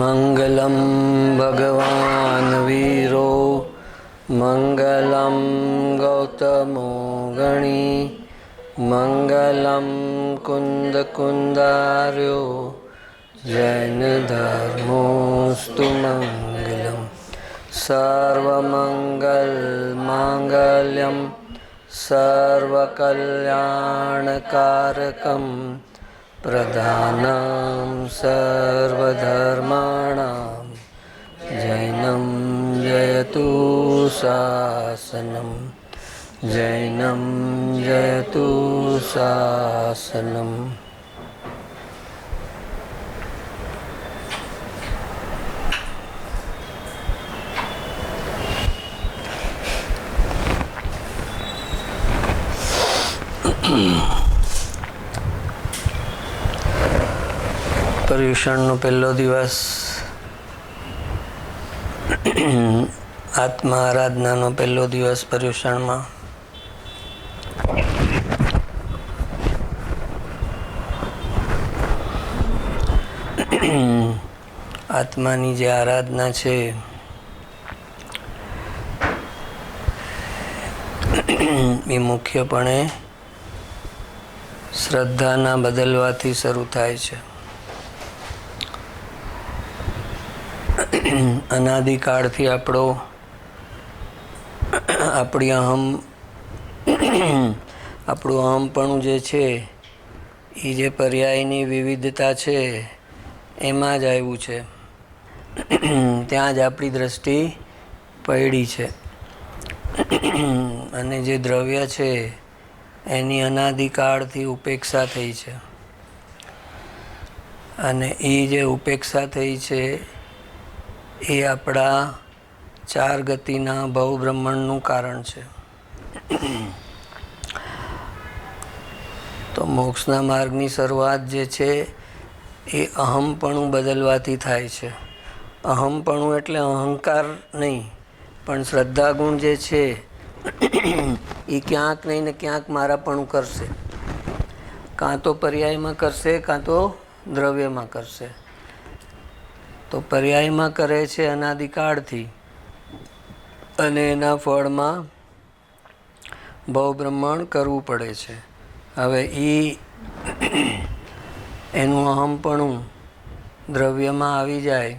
મંગલમ ભગવાન વીરો મંગલમ ગૌતમો ગણી મંગલમ કુંદ કુંદાર્યો જૈન ધર્મોસ્તુ મંગલમ સર્વમંગલ માંગલ્યમ સર્વકલ્યાણકારકમ પ્રધાનમ સર્વધર્માણામ જૈનમ જયતુ શાસનમ જૈનમ જયતુ શાસનમ. પર્યુષણનો પહેલો દિવસ, આત્મા આરાધનાનો પહેલો દિવસ પર્યુષણમાં. આત્માની જે આરાધના છે એ મુખ્યપણે શ્રદ્ધાના બદલવાથી શરૂ થાય છે. અનાદિકાળથી આપણું અહમપણું જે છે એ જે પર્યાયની વિવિધતા છે એમાં જ આવ્યું છે. ત્યાં જ આપણી દ્રષ્ટિ પડી છે. અને જે દ્રવ્ય છે એની અનાદિકાળથી ઉપેક્ષા થઈ છે. અને એ જે ઉપેક્ષા થઈ છે એ આપણા ચાર ગતિના ભવબ્રહ્માંડનું કારણ છે. તો મોક્ષના માર્ગની શરૂઆત જે છે એ અહમપણું બદલવાથી થાય છે. અહમપણું એટલે અહંકાર નહીં, પણ શ્રદ્ધાગુણ જે છે એ ક્યાંક નહીં ને ક્યાંક મારાપણું કરશે. કાં તો પર્યાયમાં કરશે, કાં તો દ્રવ્યમાં કરશે. તો પર્યાયમાં કરે છે અનાદિકાળથી, અને એના ફળમાં ભવબ્રહ્માંડ કરવું પડે છે. હવે એનું અહમપણું દ્રવ્યમાં આવી જાય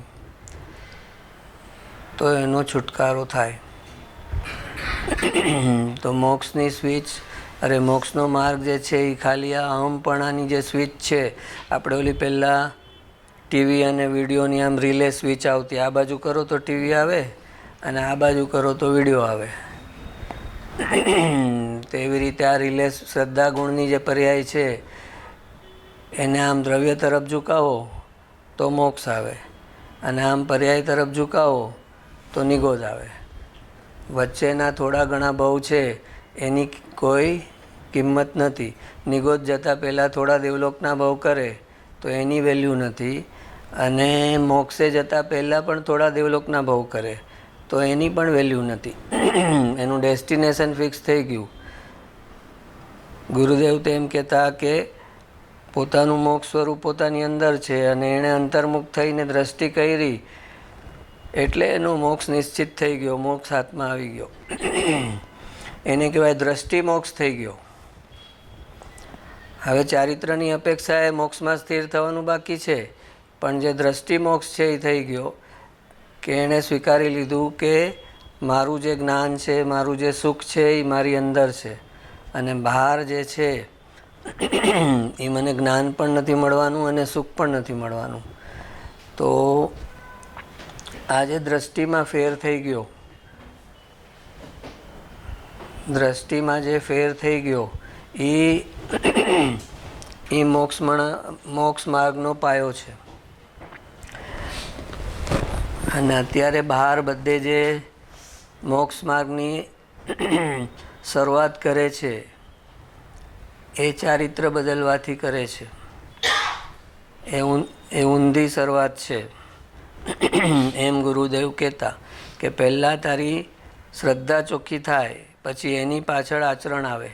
તો એનો છુટકારો થાય. તો મોક્ષની સ્વિચ, મોક્ષનો માર્ગ જે છે એ ખાલી આ અહમપણાની જે સ્વિચ છે, આપણે ઓલી પહેલાં ટીવી અને વિડીયોની આમ રિલે સ્વિચ આવતી, આ બાજુ કરો તો ટીવી આવે અને આ બાજુ કરો તો વિડીયો આવે. તો એવી રીતે આ રિલે શ્રદ્ધા ગુણની જે પર્યાય છે એને આમ દ્રવ્ય તરફ ઝુકાવો તો મોક્ષ આવે, અને આમ પર્યાય તરફ ઝુકાવો તો નિગોજ આવે. વચ્ચેના થોડા ઘણા ભાવ છે એની કોઈ કિંમત નથી. નિગોજ જતાં પહેલાં થોડા દેવલોકના ભાવ કરે તો એની વેલ્યુ નથી, અને મોક્ષે જતાં પહેલાં પણ થોડા દેવલોકના ભાવ કરે તો એની પણ વેલ્યુ નથી. એનું ડેસ્ટિનેશન ફિક્સ થઈ ગયું. ગુરુદેવ તો એમ કહેતા કે પોતાનું મોક્ષ સ્વરૂપ પોતાની અંદર છે, અને એણે અંતર્મુખ થઈને દ્રષ્ટિ કરી એટલે એનો મોક્ષ નિશ્ચિત થઈ ગયો, મોક્ષ હાથમાં આવી ગયો. એને કહેવાય દ્રષ્ટિ મોક્ષ થઈ ગયો. હવે ચારિત્રની અપેક્ષાએ મોક્ષમાં સ્થિર થવાનું બાકી છે, પણ જે દ્રષ્ટિ મોક્ષ છે એ થઈ ગયો કે એણે સ્વીકારી લીધું કે મારું જે જ્ઞાન છે, મારું જે સુખ છે એ મારી અંદર છે, અને બહાર જે છે એ મને જ્ઞાન પણ નથી મળવાનું અને સુખ પણ નથી મળવાનું. તો આજે દ્રષ્ટિમાં ફેર થઈ ગયો. દ્રષ્ટિમાં જે ફેર થઈ ગયો એ મોક્ષ માર્ગનો પાયો છે. અને અત્યારે બહાર બધે જે મોક્ષ માર્ગની શરૂઆત કરે છે એ ચારિત્ર બદલવાથી કરે છે. એ ઊંધી શરૂઆત છે. એમ ગુરુદેવ કહેતા કે પહેલાં તારી શ્રદ્ધા ચોખ્ખી થાય, પછી એની પાછળ આચરણ આવે.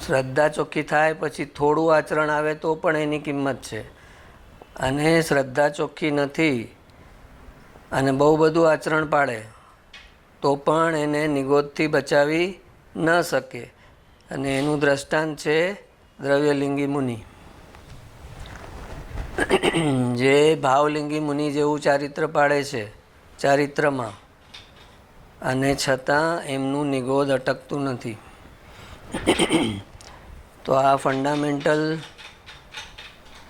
શ્રદ્ધા ચોખ્ખી થાય પછી થોડું આચરણ આવે તો પણ એની કિંમત છે. અને શ્રદ્ધા ચોખ્ખી નથી અને બહુ બધું આચરણ પાડે તો પણ એને નિગોદથી બચાવી ન શકે. અને એનું દ્રષ્ટાંત છે દ્રવ્યલિંગી મુનિ, જે ભાવલિંગી મુનિ જેવું ચારિત્ર પાડે છે ચારિત્રમાં, અને છતાં એમનું નિગોદ અટકતું નથી. તો આ ફંડામેન્ટલ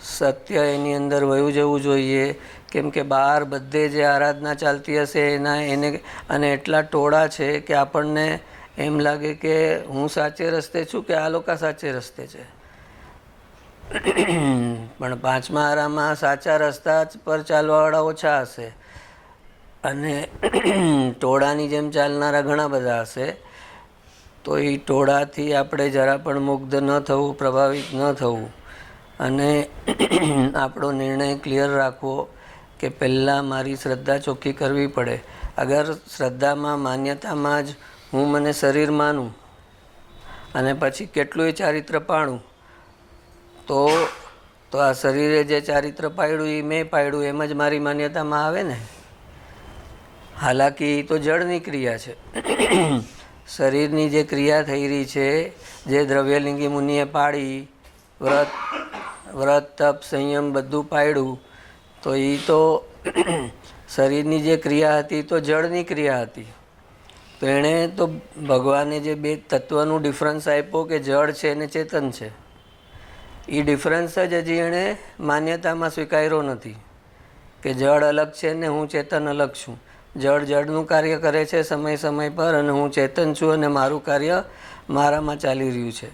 સત્ય એની અંદર વયું જવું જોઈએ. કેમ કે બહાર બધે જે આરાધના ચાલતી હશે એને અને એટલા ટોળા છે કે આપણને એમ લાગે કે હું સાચે રસ્તે છું કે આ લોકો સાચે રસ્તે છે. પણ પાંચમા આરામાં સાચા રસ્તા પર ચાલવાવાળા ઓછા હશે અને ટોળાની જેમ ચાલનારા ઘણા બધા હશે. તો એ ટોળાથી આપણે જરા પણ મુગ્ધ ન થવું, પ્રભાવિત ન થવું અને આપણો નિર્ણય ક્લિયર રાખવો કે પહેલાં મારી શ્રદ્ધા ચોખ્ખી કરવી પડે. અગર શ્રદ્ધામાં, માન્યતામાં જ હું મને શરીર માનું અને પછી કેટલુંય ચારિત્ર પાડું તો આ શરીરે જે ચારિત્ર પાડ્યું એ મેં પાડ્યું એમ જ મારી માન્યતામાં આવે ને. હાલાકી તો જળની ક્રિયા છે. શરીરની જે ક્રિયા થઈ રહી છે, જે દ્રવ્યલિંગી મુનિએ પાડી, વ્રત તપ સંયમ બધું પાડ્યું, તો એ તો શરીરની જે ક્રિયા હતી તો જળની ક્રિયા હતી. તો એણે તો ભગવાને જે બે તત્વનું ડિફરન્સ આપ્યો કે જળ છે અને ચેતન છે, એ ડિફરન્સ જ હજી એણે માન્યતામાં સ્વીકાર્યો નથી કે જળ અલગ છે ને હું ચેતન અલગ છું. જળ જળનું કાર્ય કરે છે સમય સમય પર અને હું ચેતન છું અને મારું કાર્ય મારામાં ચાલી રહ્યું છે.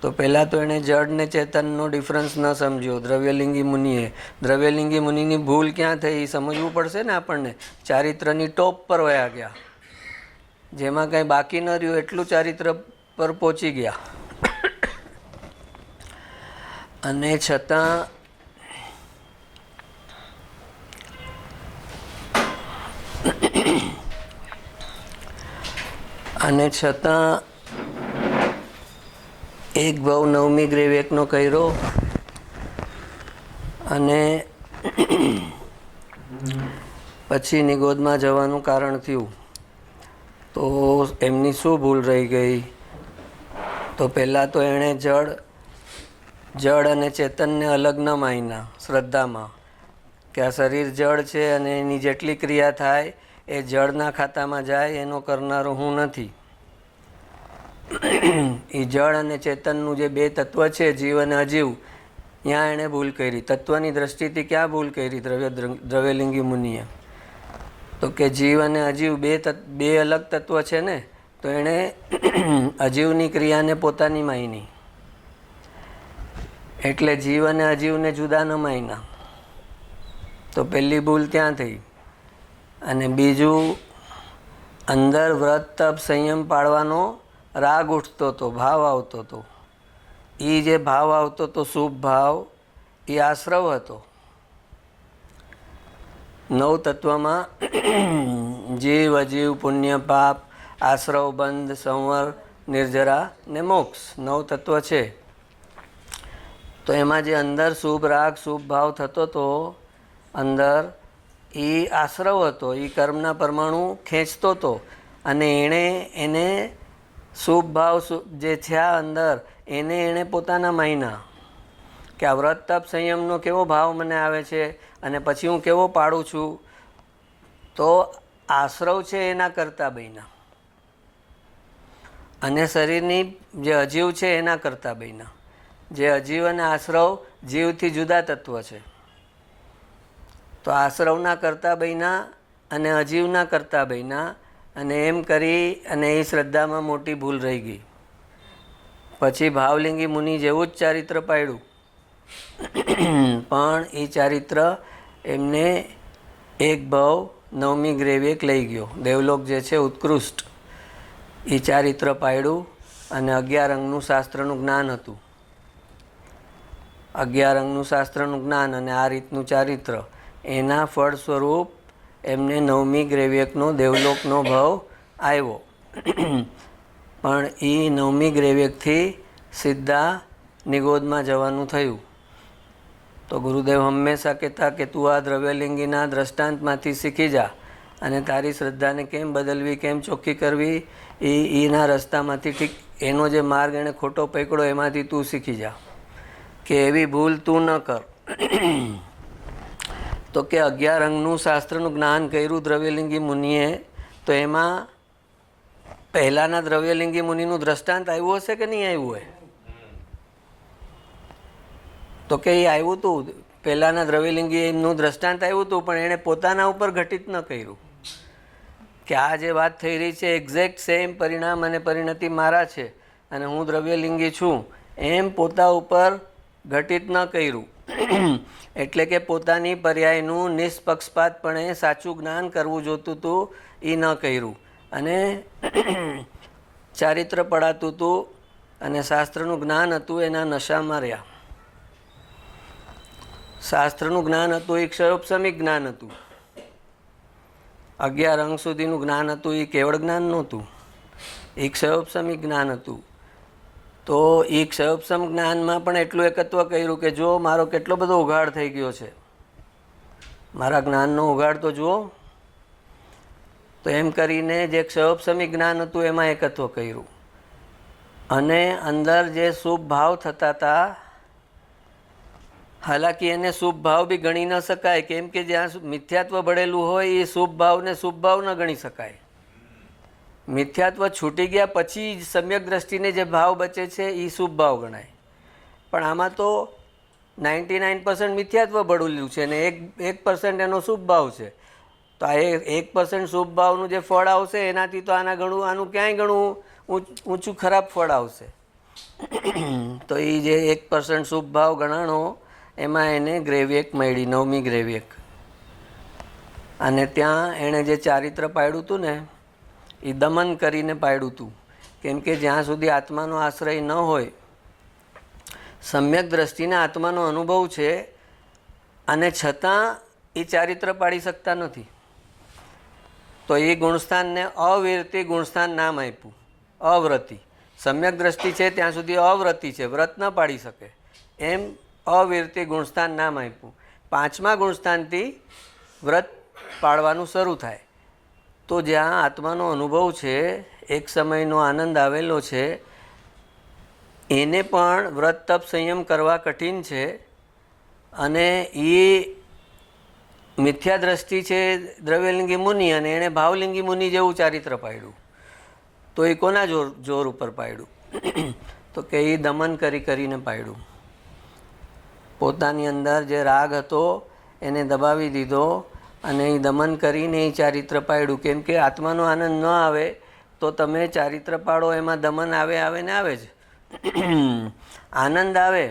તો પહેલાં તો એણે જળ ને ચેતનનો ડિફરન્સ ન સમજ્યો દ્રવ્યલિંગી મુનિએ. દ્રવ્યલિંગી મુનિની ભૂલ ક્યાં થઈ એ સમજવું પડશે ને આપણને. ચારિત્રની ટોપ પર વયા ગયા, જેમાં કંઈ બાકી ન રહ્યું એટલું ચારિત્ર પર પહોંચી ગયા અને છતાં એક ભાવ નવમી ગ્રેવ એકનો કર્યો અને પછી નિગોદમાં જવાનું કારણ થયું. તો એમની શું ભૂલ રહી ગઈ? તો પહેલાં તો એણે જળ અને ચેતનને અલગ ન માન્યા શ્રદ્ધામાં, કે આ શરીર જળ છે અને એની જેટલી ક્રિયા થાય એ જળના ખાતામાં જાય, એનો કરનારો હું નથી. એ જળ અને ચેતનનું જે બે તત્વ છે, જીવ અને અજીવ, ત્યાં એણે ભૂલ કરી. તત્વની દ્રષ્ટિથી ક્યાં ભૂલ કરી દ્રવ્યલિંગી મુનિએ? તો કે જીવ અને અજીવ બે અલગ તત્વ છે ને, તો એણે અજીવની ક્રિયાને પોતાની માની, એટલે જીવ અને અજીવને જુદા ન માન્યા. તો પહેલી ભૂલ ત્યાં થઈ. અને બીજું, અંદર વ્રત તપ સંયમ પાળવાનો રાગ ઉઠતો હતો, ભાવ આવતો હતો. એ જે ભાવ આવતો હતો શુભ ભાવ, એ આશ્રવ હતો. નવ તત્વમાં જીવ અજીવ પુણ્ય પાપ આશ્રવ બંધ સંવર નિર્જરા ને મોક્ષ 9 તત્વ છે. તો એમાં જે અંદર શુભ રાગ શુભ ભાવ થતો હતો અંદર, એ આશ્રવ હતો, એ કર્મના પરમાણુ ખેંચતો હતો. અને એને શુભ ભાવ જે થયા અંદર એણે પોતાના માયના કે આ વ્રત તપ સંયમનો કેવો ભાવ મને આવે છે અને પછી હું કેવો પાડું છું. તો આશ્રવ છે એના કરતા બન્યા અને શરીરની જે અજીવ છે એના કરતા બન્યા. જે અજીવ અને આશ્રવ જીવથી જુદા તત્વ છે. તો આશ્રવના કરતા બન્યા અને અજીવના કરતા બન્યા, અને એમ કરી અને એ શ્રદ્ધામાં મોટી ભૂલ રહી ગઈ. પછી ભાવલિંગી મુનિ જેવું જ ચારિત્ર પાડ્યું, પણ એ ચારિત્ર એમને એક ભાવ નવમી ગ્રેવ એક લઈ ગયો. દેવલોક જે છે ઉત્કૃષ્ટ, એ ચારિત્ર પાડ્યું અને 11 અંગનું શાસ્ત્રનું જ્ઞાન હતું. 11 અંગનું શાસ્ત્રનું જ્ઞાન અને આ રીતનું ચારિત્ર, એના ફળ સ્વરૂપ એમને નવમી ગ્રેવ્યકનો દેવલોકનો ભાવ આવ્યો. પણ એ નવમી ગ્રેવ્યકથી સીધા નિગોદમાં જવાનું થયું. તો ગુરુદેવ હંમેશા કહેતા કે તું આ દ્રવ્યલિંગીના દ્રષ્ટાંતમાંથી શીખી જા અને તારી શ્રદ્ધાને કેમ બદલવી, કેમ ચોખ્ખી કરવી, એના રસ્તામાંથી ઠીક એનો જે માર્ગ એણે ખોટો પકડ્યો એમાંથી તું શીખી જા, કે એવી ભૂલ તું ન કર. તો કે 11 અંગનું શાસ્ત્રનું જ્ઞાન કર્યું દ્રવ્યલિંગી મુનિએ, તો એમાં પહેલાંના દ્રવ્યલિંગી મુનિનું દ્રષ્ટાંત આવ્યું હશે કે નહીં આવ્યું હોય? તો કે એ આવ્યું હતું, પહેલાંના દ્રવ્યલિંગી એમનું દ્રષ્ટાંત આવ્યું હતું, પણ એણે પોતાના ઉપર ઘટિત ન કર્યું કે આ જે વાત થઈ રહી છે એક્ઝેક્ટ સેમ પરિણામ અને પરિણતિ મારા છે અને હું દ્રવ્યલિંગી છું એમ પોતા ઉપર ઘટિત ન કર્યું. એટલે કે પોતાની પર્યાયનું નિષ્પક્ષપાતપણે સાચું જ્ઞાન કરવું જોતું હતું એ ન કર્યું અને ચારિત્ર પડાતું હતું અને શાસ્ત્રનું જ્ઞાન હતું એના નશામાં રહ્યા. શાસ્ત્રનું જ્ઞાન હતું એ ક્ષયોપશમિક જ્ઞાન હતું. 11 અંગ સુધીનું જ્ઞાન હતું એ કેવળ જ્ઞાન નહોતું, એ ક્ષયોપશમિક જ્ઞાન હતું. તો એ ક્ષયોપશમ જ્ઞાનમાં પણ એટલું એકત્વ કર્યું કે જો મારો કેટલો બધો ઉઘાડ થઈ ગયો છે, મારા જ્ઞાનનો ઉઘાડ તો જુઓ. તો એમ કરીને જે ક્ષયોપશમિક જ્ઞાન હતું એમાં એકત્વ કર્યું અને અંદર જે શુભ ભાવ થતા હતા, હાલાકી એને શુભ ભાવ બી ગણી ન શકાય, કેમ કે જ્યાં મિથ્યાત્વ ભળેલું હોય એ શુભ ભાવને શુભ ભાવ ન ગણી શકાય. મિથ્યાત્વ છૂટી ગયા પછી જ સમ્યક દ્રષ્ટિને જે ભાવ બચે છે એ શુભ ભાવ ગણાય. પણ આમાં તો 99% મિથ્યાત્વ ભળેલું છે ને 1% એનો શુભ ભાવ છે. તો આ 1% શુભ ભાવનું જે ફળ આવશે એનાથી તો આનું ક્યાંય ઘણું ઊંચું ખરાબ ફળ આવશે. તો એ જે 1% શુભ ભાવ ગણાણો એમાં એને ગ્રેવ્યક મળી, 9મી ગ્રેવ્યક. અને ત્યાં એણે જે ચારિત્ર પાડ્યું હતું ને એ દમન કરીને પાડ્યું હતું, કેમ કે જ્યાં સુધી આત્માનો આશ્રય ન હોય, સમ્યક દ્રષ્ટિના આત્માનો અનુભવ છે અને છતાં એ ચારિત્ર પાડી શકતા નથી. તો એ ગુણસ્થાનને અવિરતિ ગુણસ્થાન નામ આપ્યું, અવ્રતિ. સમ્યક દ્રષ્ટિ છે ત્યાં સુધી અવ્રતિ છે, વ્રત ન પાડી શકે એમ અવિરતિ ગુણસ્થાન નામ આપ્યું. 5મા ગુણસ્થાનથી વ્રત પાડવાનું શરૂ થાય. તો જ્યાં આત્માનો અનુભવ છે, એક સમયનો આનંદ આવેલો છે, એને પણ વ્રત તપ સંયમ કરવા કઠિન છે અને એ મિથ્યા દ્રષ્ટિ છે દ્રવ્યલિંગી મુનિ અને એણે ભાવલિંગી મુનિ જેવું ચારિત્ર પાડ્યું. તો એ કોના જોર ઉપર પાડ્યું? તો કે એ દમન કરીને પાડ્યું. પોતાની અંદર જે રાગ હતો એને દબાવી દીધો અને એ દમન કરીને એ ચારિત્ર પાડ્યું. કેમ કે આત્માનો આનંદ ન આવે તો તમે ચારિત્ર પાડો એમાં દમન આવે ને આવે જ. આનંદ આવે,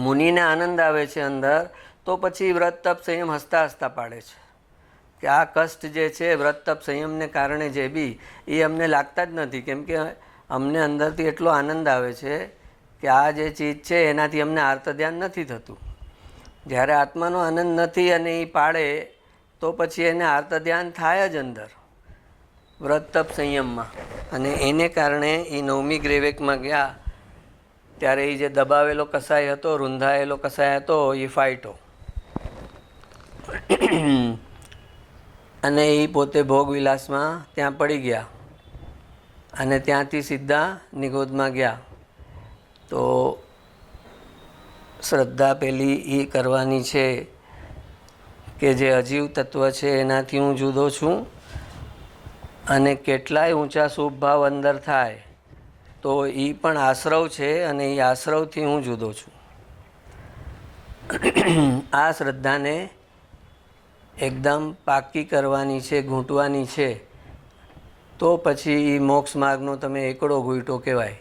મુનિને આનંદ આવે છે અંદર, તો પછી વ્રત તપ સંયમ હસતા હસતા પાડે છે કે આ કષ્ટ જે છે વ્રત તપ સંયમને કારણે જે બી એ અમને લાગતા જ નથી, કેમ કે અમને અંદરથી એટલો આનંદ આવે છે કે આ જે ચીજ છે એનાથી અમને આર્ત ધ્યાન નથી થતું. જ્યારે આત્માનો આનંદ નથી અને એ પાડે તો પછી એને આર્ત ધ્યાન થાય જ અંદર વ્રત તપ સંયમમાં. અને એને કારણે એ 9મી ગ્રેવેકમાં ગયા ત્યારે એ જે દબાવેલો કસાય હતો, રૂંધાયેલો કસાય હતો, એ ફાટ્યો અને એ પોતે ભોગવિલાસમાં ત્યાં પડી ગયા અને ત્યાંથી સીધા નિગોદમાં ગયા. તો શ્રદ્ધા પેલી એ કરવાની છે કે જે અજીવ તત્વ છે એનાથી હું જુદો છું અને કેટલાય ઊંચા શુભ ભાવ અંદર થાય તો એ પણ આશ્રવ છે અને એ આશ્રવથી હું જુદો છું. આ શ્રદ્ધાને એકદમ પાકી કરવાની છે, ઘૂંટવાની છે, તો પછી એ મોક્ષ માર્ગનો તમે એકડો ઘૂંટો કહેવાય.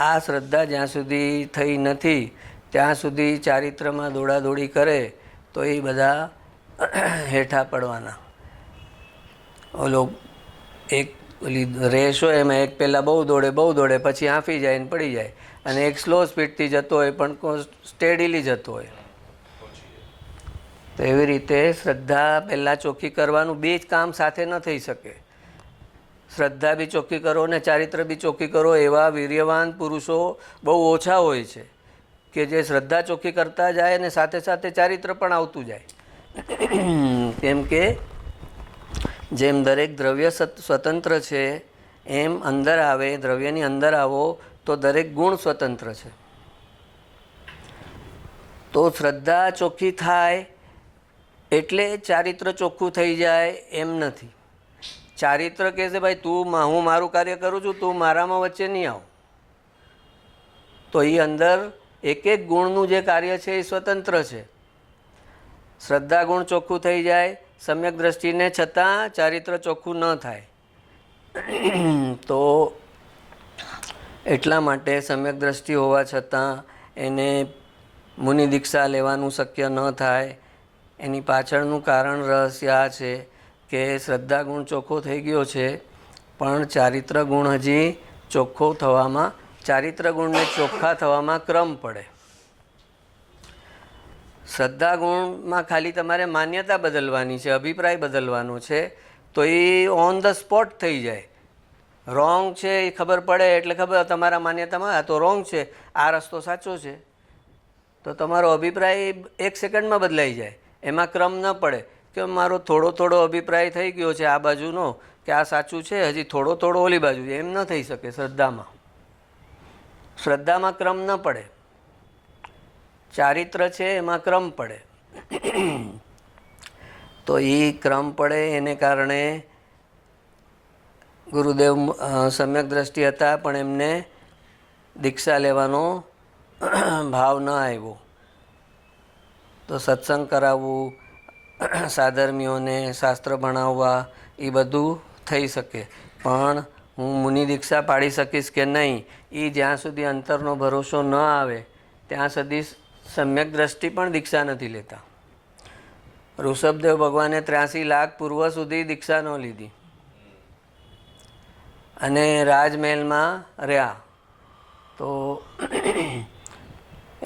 આ શ્રદ્ધા જ્યાં સુધી થઈ નથી ત્યાં સુધી ચારિત્રમાં દોડાદોડી કરે તો એ બધા હેઠા પડવાના. ઓલો એક ઓલી રેસ હોય એમાં એક પહેલાં બહુ દોડે પછી હાંફી જાય ને પડી જાય, અને એક સ્લો સ્પીડથી જતો હોય પણ સ્ટેડીલી જતો હોય. તો એવી રીતે શ્રદ્ધા પહેલાં ચોખ્ખી કરવાનું, બે જ કામ સાથે ન થઈ શકે. શ્રદ્ધા બી ચોખ્ખી કરો ને ચારિત્ર બી ચોખ્ખી કરો એવા વીર્યવાન પુરુષો બહુ ઓછા હોય છે. કે જે શ્રદ્ધા ચોખ્ખી કરતા જાય અને સાથે સાથે ચારિત્ર પણ આવતું જાય. કેમ કે જેમ દરેક દ્રવ્ય સ્વતંત્ર છે એમ અંદર આવે, દ્રવ્યની અંદર આવો તો દરેક ગુણ સ્વતંત્ર છે. તો શ્રદ્ધા ચોખ્ખી થાય એટલે ચારિત્ર ચોખ્ખું થઈ જાય એમ નથી. ચારિત્ર કહે છે ભાઈ હું મારું કાર્ય કરું છું, તું મારામાં વચ્ચે નહીં આવ. તો એ અંદર એક એક ગુણનું જે કાર્ય છે એ સ્વતંત્ર છે. શ્રદ્ધા ગુણ ચોખ્ખું થઈ જાય સમ્યક દ્રષ્ટિને, છતાં ચારિત્ર ચોખ્ખું ન થાય. તો એટલા માટે સમ્યક દ્રષ્ટિ હોવા છતાં એને મુનિ દીક્ષા લેવાનું શક્ય ન થાય. એની પાછળનું કારણ રહસ્ય આ છે કે શ્રદ્ધા ગુણ ચોખ્ખો થઈ ગયો છે, પણ ચારિત્ર ગુણ હજી ચોખ્ખો થવામાં, ચારિત્ર ગુણને ચોખ્ખા થવામાં ક્રમ પડે. શ્રદ્ધા ગુણમાં ખાલી તમારે માન્યતા બદલવાની છે, અભિપ્રાય બદલવાનો છે, તો એ ઓન ધ સ્પોટ થઈ જાય. રોંગ છે એ ખબર પડે એટલે ખબર તમારા માન્યતામાં આ તો રોંગ છે, આ રસ્તો સાચો છે, તો તમારો અભિપ્રાય 1 સેકન્ડમાં બદલાઈ જાય. એમાં ક્રમ ન પડે કે મારો થોડો થોડો અભિપ્રાય થઈ ગયો છે આ બાજુનો કે આ સાચું છે, હજી થોડો થોડો ઓલી બાજુ છે, એમ ન થઈ શકે. શ્રદ્ધામાં ક્રમ ન પડે. ચારિત્ર છે એમાં ક્રમ પડે. તો એ ક્રમ પડે એને કારણે ગુરુદેવ સમ્યક દ્રષ્ટિ હતા પણ એમને દીક્ષા લેવાનો ભાવ ન આવ્યો. તો સત્સંગ કરાવવું, સાધર્મીઓને શાસ્ત્ર ભણાવવા એ બધું થઈ શકે, પણ હું મુનિ દીક્ષા પાડી શકીશ કે નહીં એ જ્યાં સુધી અંતરનો ભરોસો ન આવે ત્યાં સુધી સમ્યક દ્રષ્ટિ પણ દીક્ષા નથી લેતા. ઋષભદેવ ભગવાને 83 લાખ પૂર્વ સુધી દીક્ષા ન લીધી અને રાજમહેલમાં રહ્યા. તો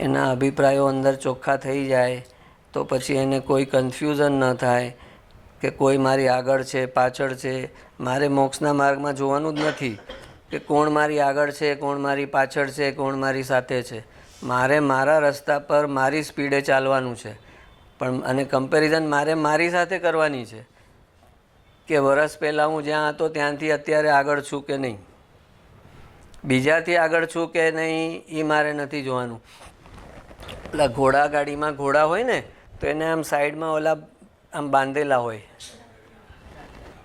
એના અભિપ્રાયો અંદર ચોખ્ખા થઈ જાય તો પછી એને કોઈ કન્ફ્યુઝન ન થાય કે કોઈ મારી આગળ છે, પાછળ છે. મારે મોક્ષના માર્ગમાં જોવાનું જ નથી કે કોણ મારી આગળ છે, કોણ મારી પાછળ છે, કોણ મારી સાથે છે. મારે મારા રસ્તા પર મારી સ્પીડે ચાલવાનું છે. પણ અને કમ્પેરિઝન મારે મારી સાથે કરવાની છે કે વર્ષ પહેલાં હું જ્યાં હતો ત્યાંથી અત્યારે આગળ છું કે નહીં, બીજાથી આગળ છું કે નહીં એ મારે નથી જોવાનું. પેલા ઘોડા ગાડીમાં ઘોડા હોય ને તો એને આમ સાઈડમાં ઓલા આમ બાંધેલા હોય,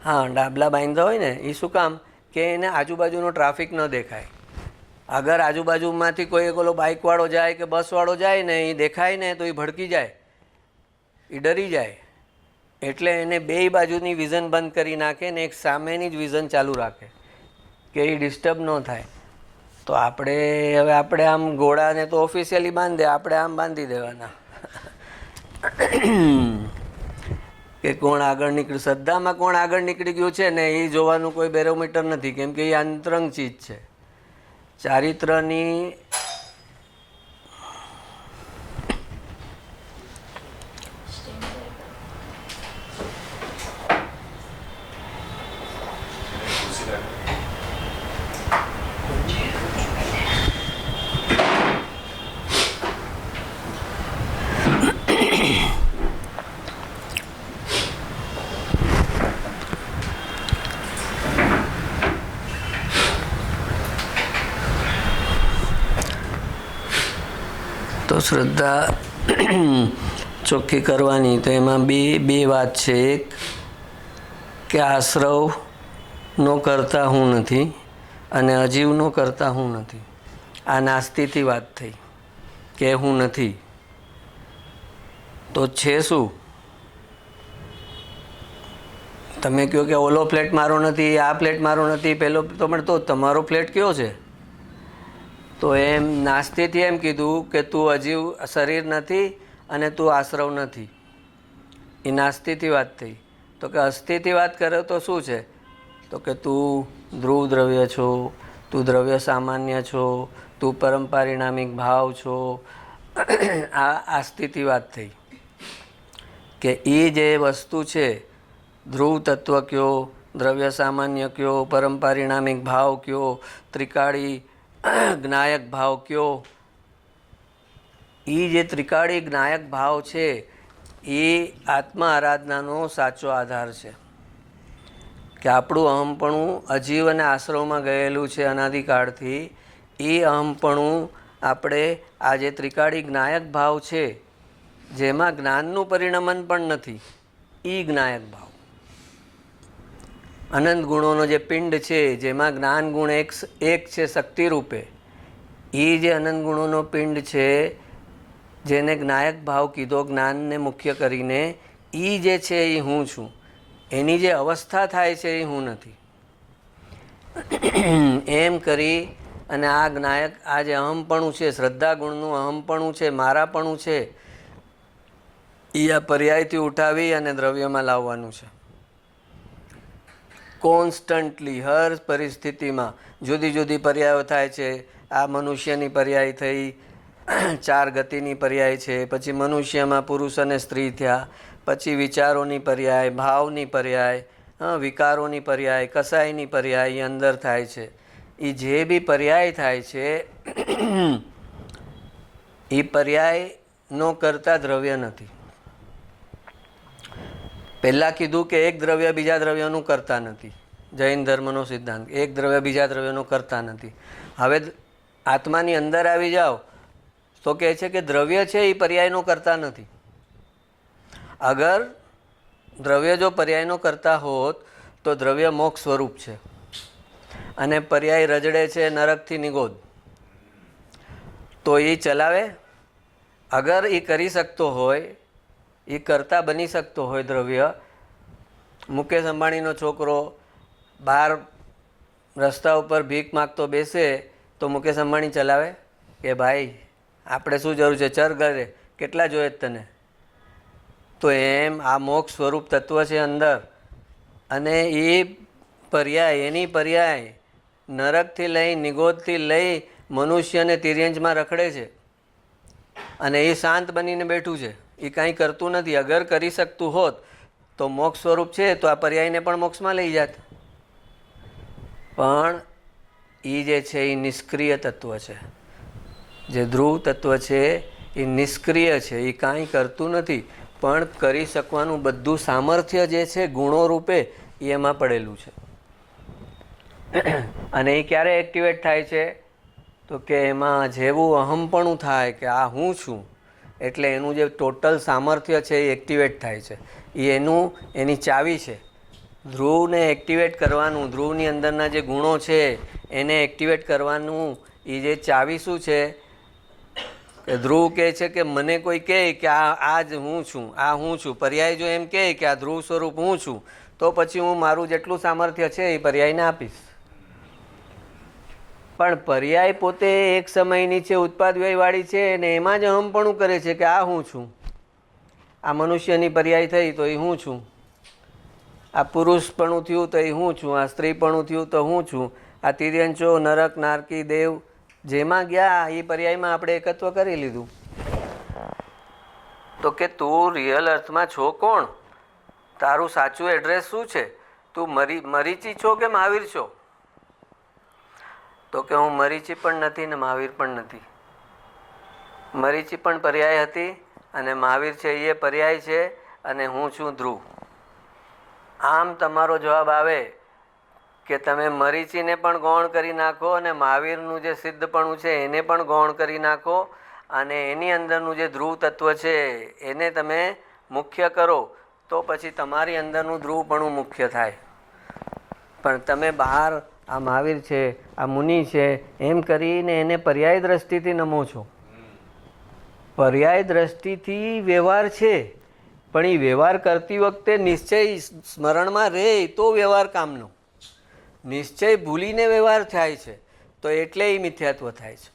હા ડાબલા બાંધ્યા હોય ને, એ શું કામ કે એને આજુબાજુનો ટ્રાફિક ન દેખાય. અગર આજુબાજુમાંથી કોઈ એક ઓલો બાઇકવાળો જાય કે બસવાળો જાય ને એ દેખાય ને તો એ ભડકી જાય, એ ડરી જાય. એટલે એને બેય બાજુની વિઝન બંધ કરી નાખે ને એક સામેની જ વિઝન ચાલુ રાખે કે એ ડિસ્ટર્બ ન થાય. તો આપણે આમ ઘોડાને તો ઓફિશિયલી બાંધે, આપણે આમ બાંધી દેવાના કે કોણ આગળ નીકળ્યું. શ્રદ્ધામાં કોણ આગળ નીકળી ગયું છે ને એ જોવાનું કોઈ બેરોમીટર નથી, કેમ કે એ અંતરંગ ચીજ છે. ચારિત્રની તો શ્રદ્ધા ચોખ્ખી કરવાની તો એમાં બે વાત છે. એક કે આશ્રવનો કરતા હું નથી અને અજીવનો કરતા હું નથી. આ નાસ્તિથી વાત થઈ કે હું નથી. તો છે શું? તમે કહો કે ઓલો ફ્લેટ મારો નથી, આ ફ્લેટ મારો નથી, પેલો તો પણ તો તમારો ફ્લેટ કયો છે? તો એમ નાસ્તિથી એમ કીધું કે તું અજીવ શરીર નથી અને તું આશ્રવ નથી. એ નાસ્તિથી વાત થઈ. તો કે અસ્થિથી વાત કરે તો શું છે? તો કે તું ધ્રુવ દ્રવ્ય છો, તું દ્રવ્ય સામાન્ય છો, તું પરમપારિણામિક ભાવ છો. આ આસ્થિથી વાત થઈ કે એ જે વસ્તુ છે, ધ્રુવ તત્વ કયો, દ્રવ્ય સામાન્ય કયો, પરમપારિણામિક ભાવ કયો, ત્રિકાળી જ્ઞાયક ભાવ કયો, એ જે ત્રિકાળી જ્ઞાયક ભાવ છે એ આત્મા આરાધનાનો સાચો આધાર છે કે આપણું અહમપણું અજીવ અને આશ્રમમાં ગયેલું છે અનાદિકાળથી. એ અહમપણું આપણે આ જે ત્રિકાળી જ્ઞાયક ભાવ છે જેમાં જ્ઞાનનું પરિણમન પણ નથી, એ જ્ઞાયક ભાવ અનંત ગુણોનો જે પિંડ છે જેમાં જ્ઞાન ગુણ એક છે શક્તિ રૂપે, એ જે અનંત ગુણોનો પિંડ છે જેને જ્ઞાયક ભાવ કીધો જ્ઞાનને મુખ્ય કરીને, એ જે છે એ હું છું. એની જે અવસ્થા થાય છે એ હું નથી. એમ કરી અને આ જ્ઞાયક આ જે અહમપણું છે, શ્રદ્ધા ગુણનું અહમપણું છે, મારાપણું છે, એ આ પર્યાયથી ઉઠાવી અને દ્રવ્યમાં લાવવાનું છે. કોન્સ્ટન્ટલી હર પરિસ્થિતિમાં જુદી જુદી પર્યાયો થાય છે. આ મનુષ્યની પર્યાય થઈ, 4 ગતિની પર્યાય છે, પછી મનુષ્યમાં પુરુષ અને સ્ત્રી થયા, પછી વિચારોની પર્યાય, ભાવની પર્યાય, વિકારોની પર્યાય, કસાયની પર્યાય એ અંદર થાય છે. એ જે બી પર્યાય થાય છે એ પર્યાયનો કરતા દ્રવ્ય નથી. પહેલાં કીધું કે એક દ્રવ્ય બીજા દ્રવ્યનું કરતા નથી, જૈન ધર્મનો સિદ્ધાંત. એક દ્રવ્ય બીજા દ્રવ્યનું કરતા નથી. હવે આત્માની અંદર આવી જાઓ તો કહે છે કે દ્રવ્ય છે એ પર્યાયનો કરતા નથી. અગર દ્રવ્ય જો પર્યાયનો કરતા હોત તો દ્રવ્ય મોક્ષ સ્વરૂપ છે અને પર્યાય રજડે છે નરકથી નિગોદ, તો એ ચલાવે? અગર એ કરી શકતો હોય, એ કરતા બની શકતો હોય દ્રવ્ય. મુકેશ અંબાણીનો છોકરો બહાર રસ્તા ઉપર ભીખ માગતો બેસે તો મુકેશ અંબાણી ચલાવે કે ભાઈ આપણે શું જરૂર છે, ચર ઘરે કેટલા જોઈએ તને? તો એમ આ મોક્ષ સ્વરૂપ તત્વ છે અંદર, અને એ પર્યાય એની પર્યાય નરકથી લઈ નિગોદથી લઈ મનુષ્યને તિર્યંજમાં રખડે છે અને એ શાંત બનીને બેઠું છે, એ કાંઈ કરતું નથી. અગર કરી શકતું હોત તો મોક્ષ સ્વરૂપ છે તો આ પર્યાયને પણ મોક્ષમાં લઈ જાત. પણ એ જે છે એ નિષ્ક્રિય તત્વ છે. જે ધ્રુવ તત્વ છે એ નિષ્ક્રિય છે, એ કાંઈ કરતું નથી, પણ કરી શકવાનું બધું સામર્થ્ય જે છે ગુણો રૂપે એ એમાં પડેલું છે. અને એ ક્યારે એક્ટિવેટ થાય છે? તો કે એમાં જેવું અહમપણું થાય કે આ હું છું, એટલે એનું જે ટોટલ સામર્થ્ય છે એ એક્ટિવેટ થાય છે. એ એની ચાવી છે. ધ્રુવને એક્ટિવેટ કરવાનું, ધ્રુવની અંદરના જે ગુણો છે એને એક્ટિવેટ કરવાનું એ જે ચાવી શું છે? ધ્રુવ કહે છે કે મને કોઈ કહે કે આ જ હું છું, આ હું છું. પર્યાય જો એમ કહે કે આ ધ્રુવ સ્વરૂપ હું છું, તો પછી હું મારું જેટલું સામર્થ્ય છે એ પર્યાયને આપીશ. પણ પર્યાય પોતે એક સમયની છે, ઉત્પાદ વ્યયવાળી છે, અને એમાં જ અહમપણું કરે છે કે આ હું છું. આ મનુષ્યની પર્યાય થઈ તો એ હું છું, આ પુરુષપણું થયું તો એ હું છું, આ સ્ત્રીપણું થયું તો હું છું, આ તિર્યંચો નરક નારકી દેવ જેમાં ગયા એ પર્યાયમાં આપણે એકત્વ કરી લીધું. તો કે તું રિયલ અર્થમાં છો કોણ? તારું સાચું એડ્રેસ શું છે? તું મરીચી છો કે મહાવીર છો? તો કે હું મરીચી પણ નથી ને મહાવીર પણ નથી. મરીચી પણ પર્યાય હતી અને મહાવીર છે એ પર્યાય છે, અને હું છું ધ્રુવ. આમ તમારો જવાબ આવે કે તમે મરીચીને પણ ગૌણ કરી નાખો અને મહાવીરનું જે સિદ્ધપણું છે એને પણ ગૌણ કરી નાખો, અને એની અંદરનું જે ધ્રુવ તત્વ છે એને તમે મુખ્ય કરો, તો પછી તમારી અંદરનું ધ્રુવપણું મુખ્ય થાય. પણ તમે બહાર આ મહાવીર છે, આ મુનિ છે એમ કરીને એને પર્યાય દ્રષ્ટિથી નમો છો. પર્યાય દ્રષ્ટિથી વ્યવહાર છે, પણ એ વ્યવહાર કરતી વખતે નિશ્ચય સ્મરણમાં રહે તો વ્યવહાર કામનો. નિશ્ચય ભૂલીને વ્યવહાર થાય છે તો એટલે એ મિથ્યાત્વ થાય છે.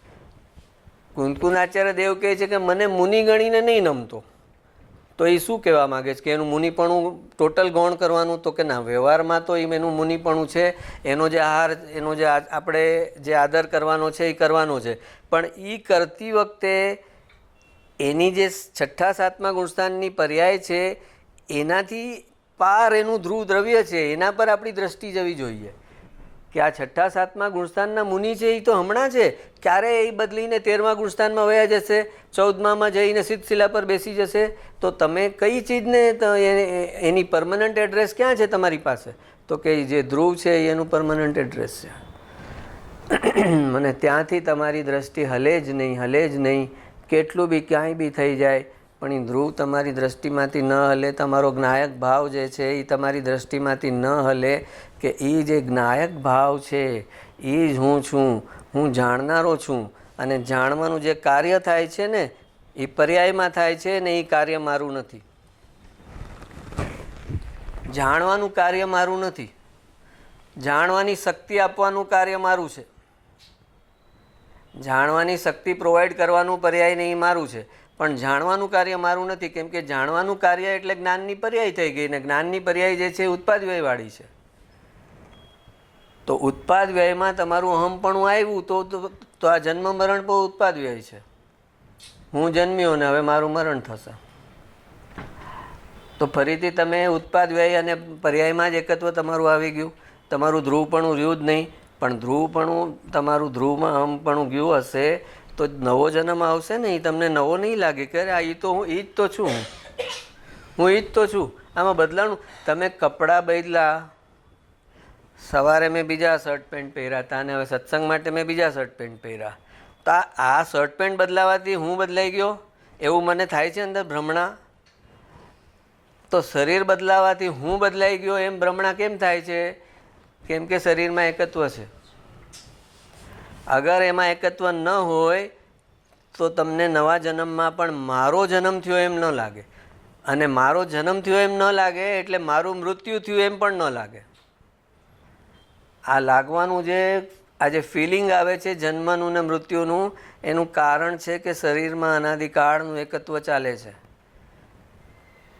કુંતકુનાચાર્ય દેવ કહે છે કે મને મુનિ ગણીને નહીં નમતો, તો એ શું કહેવા માગે છે કે એનું મુનિપણું ટોટલ ગૌણ કરવાનું? તો કે ના, વ્યવહારમાં તો એનું મુનિપણું છે, એનો જે આહાર, એનો જે આપણે જે આદર કરવાનો છે એ કરવાનો છે, પણ એ કરતી વખતે એની જે 6ઠ્ઠા 7મા ગુણસ્થાનની પર્યાય છે એનાથી પાર એનું ધ્રુવ દ્રવ્ય છે, એના પર આપણી દ્રષ્ટિ જવી જોઈએ. કે આ 6ઠા 7મા ગુણસ્થાનના મુનિ છે એ તો હમણાં છે, ક્યારે એ બદલીને 13મા ગુણસ્થાનમાં વયા જશે, 14મામાં જઈને સિદ્ધશિલા પર બેસી જશે. તો તમે કઈ ચીજને એની પરમનન્ટ એડ્રેસ ક્યાં છે તમારી પાસે? તો કે જે ધ્રુવ છે એનું પરમનન્ટ એડ્રેસ છે. મને ત્યાંથી તમારી દ્રષ્ટિ હલે જ નહીં. કેટલું બી ક્યાંય બી થઈ જાય પણ એ ધ્રુવ તમારી દ્રષ્ટિમાંથી ન હલે. તમારો જ્ઞાયક ભાવ જે છે એ તમારી દ્રષ્ટિમાંથી ન હલે. કે એ જે જ્ઞાયક ભાવ છે એ જ હું છું, હું જાણનારો છું. અને જાણવાનું જે કાર્ય થાય છે ને એ પર્યાયમાં થાય છે ને એ કાર્ય મારું નથી. જાણવાનું કાર્ય મારું નથી. જાણવાની શક્તિ આપવાનું કાર્ય મારું છે. જાણવાની શક્તિ પ્રોવાઈડ કરવાનું પર્યાય નહીં મારું છે, પણ જાણવાનું કાર્ય મારું નથી. કેમ કે જાણવાનું કાર્ય એટલે જ્ઞાનની પર્યાય થઈ ગઈ, ને જ્ઞાનની પર્યાય જે છે ઉત્પાદ વ્યયવાળી છે. તો ઉત્પાદ વ્યયમાં તમારું અહમપણું આવ્યું તો આ જન્મ મરણ પણ ઉત્પાદ વ્યય છે. હું જન્મ્યો ને હવે મારું મરણ થશે. તો ફરીથી તમે ઉત્પાદ વ્યય અને પર્યાયમાં જ એકત્વ તમારું આવી ગયું. તમારું ધ્રુવપણું રહ્યું જ નહીં. પણ ધ્રુવપણું તમારું ધ્રુવમાં અહમપણું ગયું હશે તો નવો જન્મ આવશે ને એ તમને નવો નહીં લાગે કે અરે એ તો હું એ જ તો છું, હું એ જ તો છું. આમાં બદલાનું. તમે કપડાં બદલા, સવારે મેં બીજા શર્ટ પેન્ટ પહેર્યા હતા અને હવે સત્સંગ માટે મેં બીજા શર્ટ પેન્ટ પહેર્યા. તો આ શર્ટ પેન્ટ બદલાવાથી હું બદલાઈ ગયો એવું મને થાય છે અંદર ભ્રમણા. તો શરીર બદલાવાથી હું બદલાઈ ગયો એમ ભ્રમણા કેમ થાય છે? કેમ કે શરીરમાં એકત્વ છે. અગર એમાં એકત્વ ન હોય તો તમને નવા જન્મમાં પણ મારો જન્મ થયો એમ ન લાગે. અને મારો જન્મ થયો એમ ન લાગે એટલે મારું મૃત્યુ થયું એમ પણ ન લાગે. આ લાગવાનું આ જે ફિલિંગ આવે છે જન્મનું ને મૃત્યુનું, એનું કારણ છે કે શરીરમાં અનાદિકાળનું એકત્વ ચાલે છે.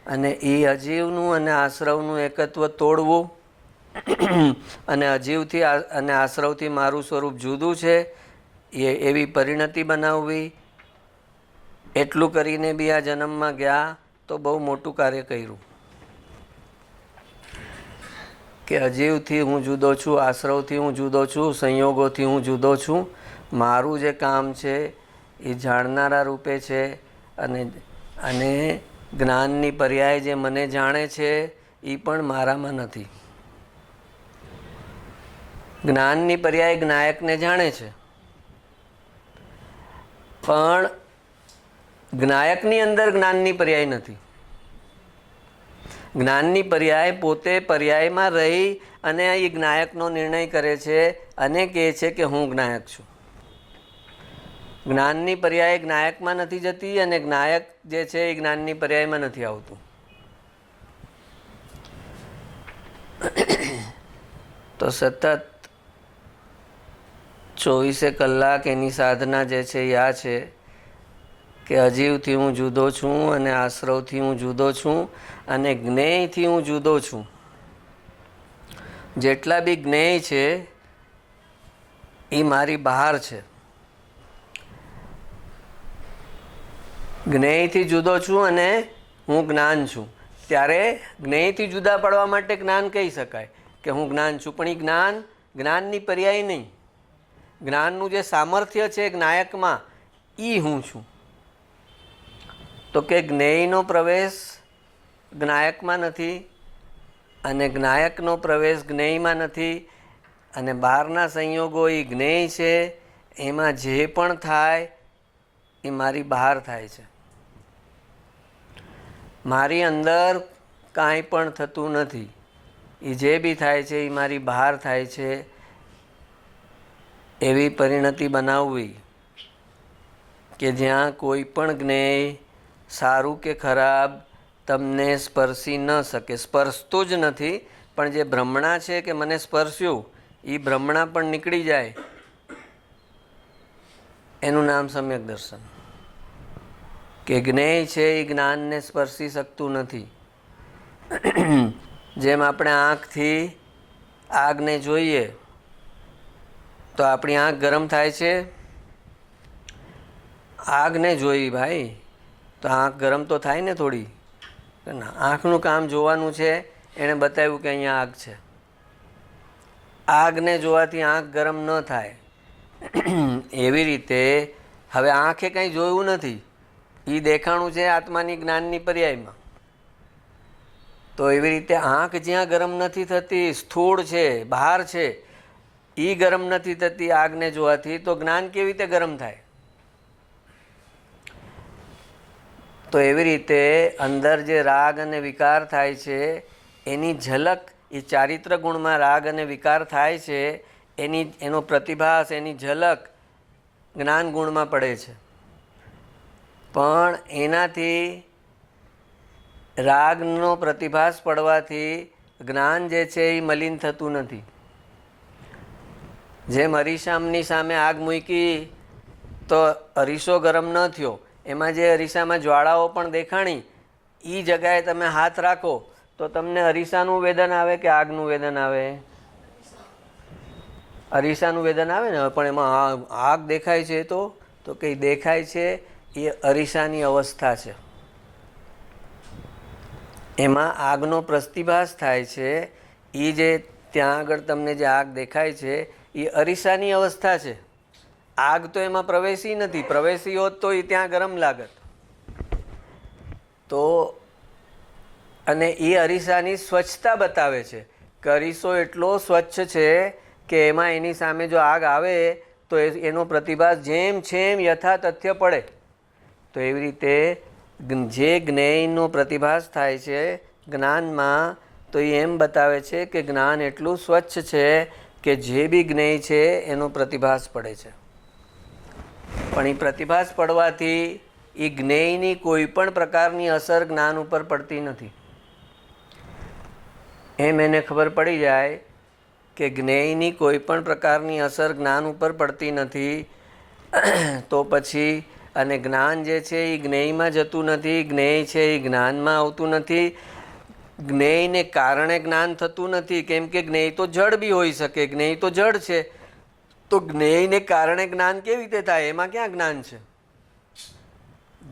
અને એ અજીવનું અને આશ્રવનું એકત્વ તોડવું અને અજીવથી અને આશ્રવથી મારું સ્વરૂપ જુદું છે એવી પરિણતિ બનાવવી. એટલું કરીને બી આ જન્મમાં ગયા તો બહુ મોટું કાર્ય કર્યું. કે અજીવથી હું જુદો છું, આશ્રવથી હું જુદો છું, સંયોગોથી હું જુદો છું. મારું જે કામ છે એ જાણનારા રૂપે છે. અને જ્ઞાનની પર્યાય જે મને જાણે છે એ પણ મારામાં નથી. જ્ઞાનની પર્યાય જ્ઞાયકને જાણે છે, પણ જ્ઞાયકની અંદર જ્ઞાનની પર્યાય નથી. જ્ઞાનની પર્યાય પોતે પર્યાયમાં રહી અને એ જ્ઞાયકનો નિર્ણય કરે છે અને કહે છે કે હું જ્ઞાયક છું. જ્ઞાનની પર્યાય જ્ઞાયકમાં નથી જતી અને જ્ઞાયક જે છે એ જ્ઞાનની પર્યાયમાં નથી આવતું. તો સતત 24 કલાક એની સાધના જે છે એ આ છે કે અજીવથી હું જુદો છું અને આશ્રવથી હું જુદો છું અને જ્ઞેયથી હું જુદો છું. જેટલા બી જ્ઞેય છે એ મારી બહાર છે. જ્ઞેયથી જુદો છું અને હું જ્ઞાન છું. ત્યારે જ્ઞેયથી જુદા પડવા માટે જ્ઞાન કહી શકાય કે હું જ્ઞાન છું, પણ એ જ્ઞાનની પર્યાય નહીં. જ્ઞાનનું જે સામર્થ્ય છે જ્ઞાયકમાં એ હું છું. તો કે જ્ઞેયનો પ્રવેશ જ્ઞાયકમાં નથી અને જ્ઞાયકનો પ્રવેશ જ્ઞેયમાં નથી. અને બહારના સંયોગો એ જ્ઞેય છે, એમાં જે પણ થાય એ મારી બહાર થાય છે. મારી અંદર કાંઈ પણ થતું નથી. એ જે બી થાય છે એ મારી બહાર થાય છે. એવી પરિણતિ બનાવવી કે જ્યાં કોઈ પણ જ્ઞેય સારું કે ખરાબ તમને સ્પર્શી ન શકે. સ્પર્શતું જ નથી, પણ જે ભ્રમણા છે કે મને સ્પર્શ્યું એ ભ્રમણા પણ નીકળી જાય. એનું નામ સમ્યક દર્શન. કે જ્ઞેય છે એ જ્ઞાનને સ્પર્શી શકતું નથી. જેમ આપણે આંખથી આગને જોઈએ તો આપણી આંખ ગરમ થાય છે. આગને જોઈ ભાઈ તો આંખ ગરમ તો થાય ને થોડી. આંખનું કામ જોવાનું છે, એણે બતાવ્યું કે અહીંયા આગ છે. આગને જોવાથી આંખ ગરમ ન થાય, એવી રીતે હવે આંખે કંઈ જોયું નથી, એ દેખાણું છે આત્માની જ્ઞાનની પર્યાયમાં. તો એવી રીતે આંખ જ્યાં ગરમ નથી થતી, સ્થૂળ છે, બહાર છે, એ ગરમ નથી થતી આગને જોવાથી, તો જ્ઞાન કેવી રીતે ગરમ થાય? તો એવી રીતે અંદર જે રાગ અને વિકાર થાય છે એની ઝલક, એ ચારિત્ર ગુણમાં રાગ અને વિકાર થાય છે એનો પ્રતિભાસ, એની ઝલક જ્ઞાન ગુણમાં પડે છે. પણ એનાથી રાગનો પ્રતિભાસ પડવાથી જ્ઞાન જે છે એ મલિન થતું નથી. જેમ અરીસાની સામે આગ મૂકી તો અરીસો ગરમ ન થયો, એમાં જે અરીસામાં જ્વાળાઓ પણ દેખાણી, એ જગાએ તમે હાથ રાખો તો તમને અરીસાનું વેદન આવે કે આગનું વેદન આવે? અરીસાનું વેદન આવે ને. પણ એમાં આગ દેખાય છે તો કંઈ દેખાય છે એ અરીસાની અવસ્થા છે, એમાં આગનો પ્રતિભાસ થાય છે. એ જે ત્યાં આગળ તમને જે આગ દેખાય છે એ અરીસાની અવસ્થા છે. આગ તો એમાં પ્રવેશી નથી, પ્રવેશી હોત તો એ ત્યાં ગરમ લાગત. તો અને એ અરીસાની સ્વચ્છતા બતાવે છે કે અરીસો એટલો સ્વચ્છ છે કે એમાં એની સામે જો આગ આવે તો એનો પ્રતિભાસ જેમ છેમ યથા તથ્ય પડે. તો એવી રીતે જે જ્ઞેયનો પ્રતિભાસ થાય છે જ્ઞાનમાં, તો એ એમ બતાવે છે કે જ્ઞાન એટલું સ્વચ્છ છે કે જે બી જ્ઞેય છે એનો પ્રતિભાસ પડે છે. પણ એ પ્રતિભાસ પડવાથી એ જ્ઞેયની કોઈ પણ પ્રકારની અસર જ્ઞાન ઉપર પડતી નથી. એમ એને ખબર પડી જાય કે જ્ઞેયની કોઈ પણ પ્રકારની અસર જ્ઞાન ઉપર પડતી નથી, તો પછી અને જ્ઞાન જે છે એ જ્ઞેયમાં જતું નથી, જ્ઞેય છે એ જ્ઞાનમાં આવતું નથી, જ્ઞેયને કારણે જ્ઞાન થતું નથી. કેમ કે જ્ઞેય તો જડ બી હોઈ શકે, જ્ઞેય તો જડ છે, તો જ્ઞેયને કારણે જ્ઞાન કેવી રીતે થાય? એમાં ક્યાં જ્ઞાન છે?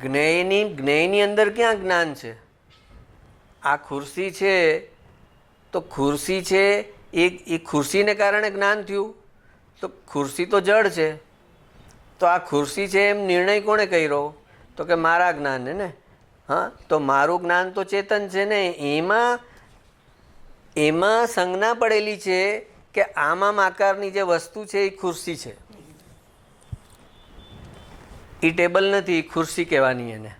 જ્ઞેયની અંદર ક્યાં જ્ઞાન છે? આ ખુરશી છે તો ખુરશી છે એ ખુરશીને કારણે જ્ઞાન થયું, તો ખુરશી તો જડ છે, તો આ ખુરશી છે એમ નિર્ણય કોણે કર્યો? તો કે મારા જ્ઞાને ને. હા, તો મારું જ્ઞાન તો ચેતન છે ને, એમાં સંજ્ઞા પડેલી છે કે આમાં આકારની જે વસ્તુ છે એ ખુરશી છે. એ ટેબલ નથી, ખુરશી કહેવાની એને.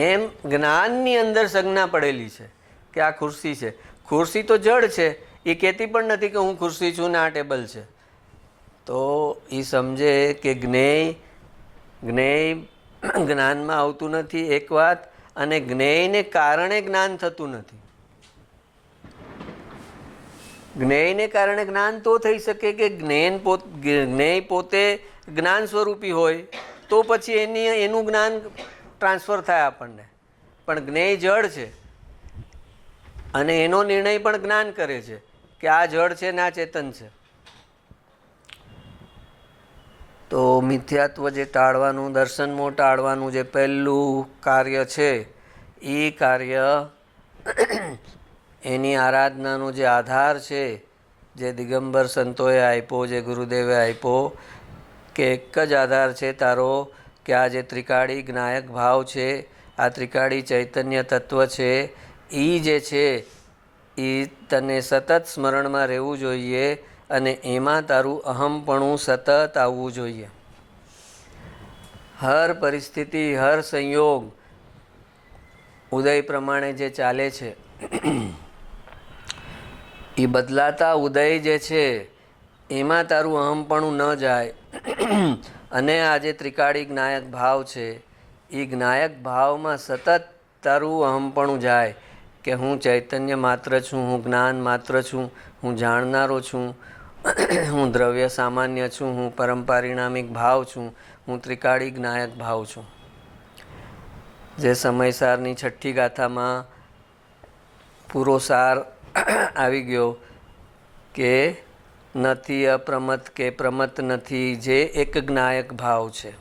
એમ જ્ઞાનની અંદર સંજ્ઞા પડેલી છે કે આ ખુરશી છે. ખુરશી તો જડ છે, એ કહેતી પણ નથી કે હું ખુરશી છું ને આ ટેબલ છે. તો એ સમજે કે જ્ઞેય જ્ઞાનમાં આવતું નથી એક વાત, અને જ્ઞેયને કારણે જ્ઞાન થતું નથી. જ્ઞેયને કારણે જ્ઞાન તો થઈ શકે કે જ્ઞેય પોતે જ્ઞાન સ્વરૂપી હોય તો પછી એનું જ્ઞાન ટ્રાન્સફર થાય આપણને. પણ જ્ઞેય જડ છે અને એનો નિર્ણય પણ જ્ઞાન કરે છે કે આ જડ છે ને આ ચેતન છે. તો મિથ્યાત્વ જે ટાળવાનું, દર્શનમો ટાળવાનું જે પહેલું કાર્ય છે, એ કાર્ય એની આરાધનાનો જે આધાર છે, જે દિગંબર સંતોએ આપ્યો, જે ગુરુદેવે આપ્યો, કે એક જ આધાર છે તારો કે આ જે ત્રિકાળી જ્ઞાયક ભાવ છે, આ ત્રિકાળી ચૈતન્ય તત્વ છે, એ જે છે એ તને સતત સ્મરણમાં રહેવું જોઈએ અને એમાં તારું અહમપણું સતત આવવું જોઈએ. હર પરિસ્થિતિ, હર સંયોગ ઉદય પ્રમાણે જે ચાલે છે એ બદલાતા ઉદય જે છે એમાં તારું અહમપણું ન જાય. અને આ જે ત્રિકાળી જ્ઞાયક ભાવ છે એ જ્ઞાયક ભાવમાં સતત તારું અહમપણું જાય કે હું ચૈતન્ય માત્ર છું, હું જ્ઞાન માત્ર છું, હું જાણનારો છું, હું દ્રવ્ય સામાન્ય છું, હું પરમપારિણામિક ભાવ છું, હું ત્રિકાળી જ્ઞાયક ભાવ છું. જે સમયસારની છઠ્ઠી ગાથામાં પૂરો સાર આવી ગયો કે નથી અપ્રમત કે પ્રમત નથી, જે એક જ્ઞાયક ભાવ છે,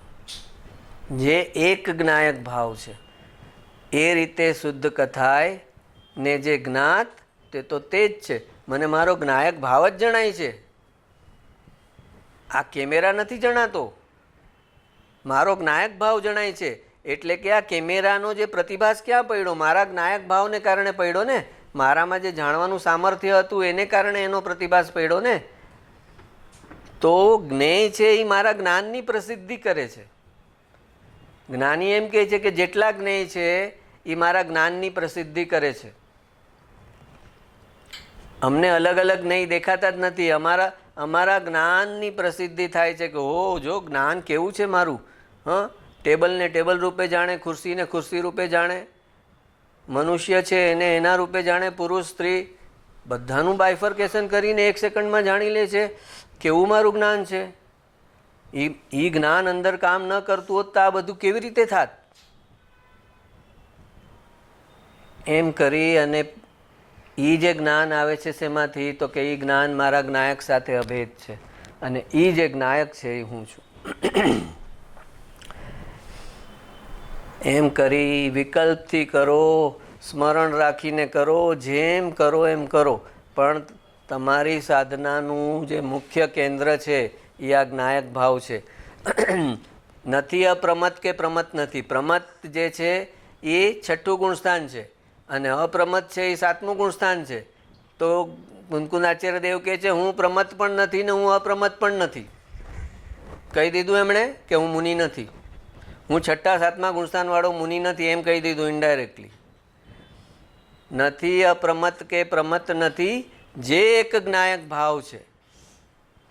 જે એક જ્ઞાયક ભાવ છે. એ રીતે શુદ્ધ કથાય ને જે જ્ઞાત તે તો તે જ છે, મને મારો જ્ઞાયક ભાવ જ જણાય છે. આ કેમેરા નથી જણાતો, મારો જ્ઞાયક ભાવ જણાય છે. એટલે કે આ કેમેરાનો જે પ્રતિભાસ ક્યાં પડ્યો? મારા જ્ઞાયક ભાવને કારણે પડ્યો ને. મારામાં જે જાણવાનું સામર્થ્ય હતું એને કારણે એનો પ્રતિભાસ પડ્યો ને. તો જ્ઞેય છે એ મારા જ્ઞાનની પ્રસિદ્ધિ કરે છે. જ્ઞાની એમ કહે છે કે જેટલા જ્ઞેય છે એ મારા જ્ઞાનની પ્રસિદ્ધિ કરે છે. અમને અલગ અલગ જ્ઞેય દેખાતા જ નથી. અમારા જ્ઞાનની પ્રસિદ્ધિ થાય છે કે હો જો જ્ઞાન કેવું છે મારું. ટેબલને ટેબલ રૂપે જાણે, ખુરશીને ખુરશી રૂપે જાણે, મનુષ્ય છે એને એના રૂપે જાણે, પુરુષ સ્ત્રી બધાનું બાયફર્કેશન કરીને 1 સેકન્ડમાં જાણી લે છે. કેવું મારું જ્ઞાન છે. એ જ્ઞાન અંદર કામ ન કરતું હોત તો આ બધું કેવી રીતે થાત? એમ કરી અને એ જે જ્ઞાન આવે છે શેમાંથી? તો કે એ જ્ઞાન મારા જ્ઞાયક સાથે અભેદ છે અને એ જે જ્ઞાયક છે એ હું છું. એમ કરી વિકલ્પથી કરો, સ્મરણ રાખીને કરો, જેમ કરો એમ કરો, પણ તમારી સાધનાનું જે મુખ્ય કેન્દ્ર છે એ આ જ્ઞાયક ભાવ છે. નથી અપ્રમત કે પ્રમત નથી. પ્રમત જે છે એ 6થું ગુણસ્થાન છે અને અપ્રમત છે એ 7મું ગુણસ્થાન છે. તો કુંકુનાચાર્ય દેવ કહે છે હું પ્રમત પણ નથી ને હું અપ્રમત પણ નથી. કહી દીધું એમણે કે હું મુનિ નથી, હું 6થા 7મા ગુણસ્થાનવાળો મુનિ નથી, એમ કહી દીધું ઇનડાયરેક્ટલી. નથી અપ્રમત કે પ્રમત નથી, જે એક જ્ઞાયક ભાવ છે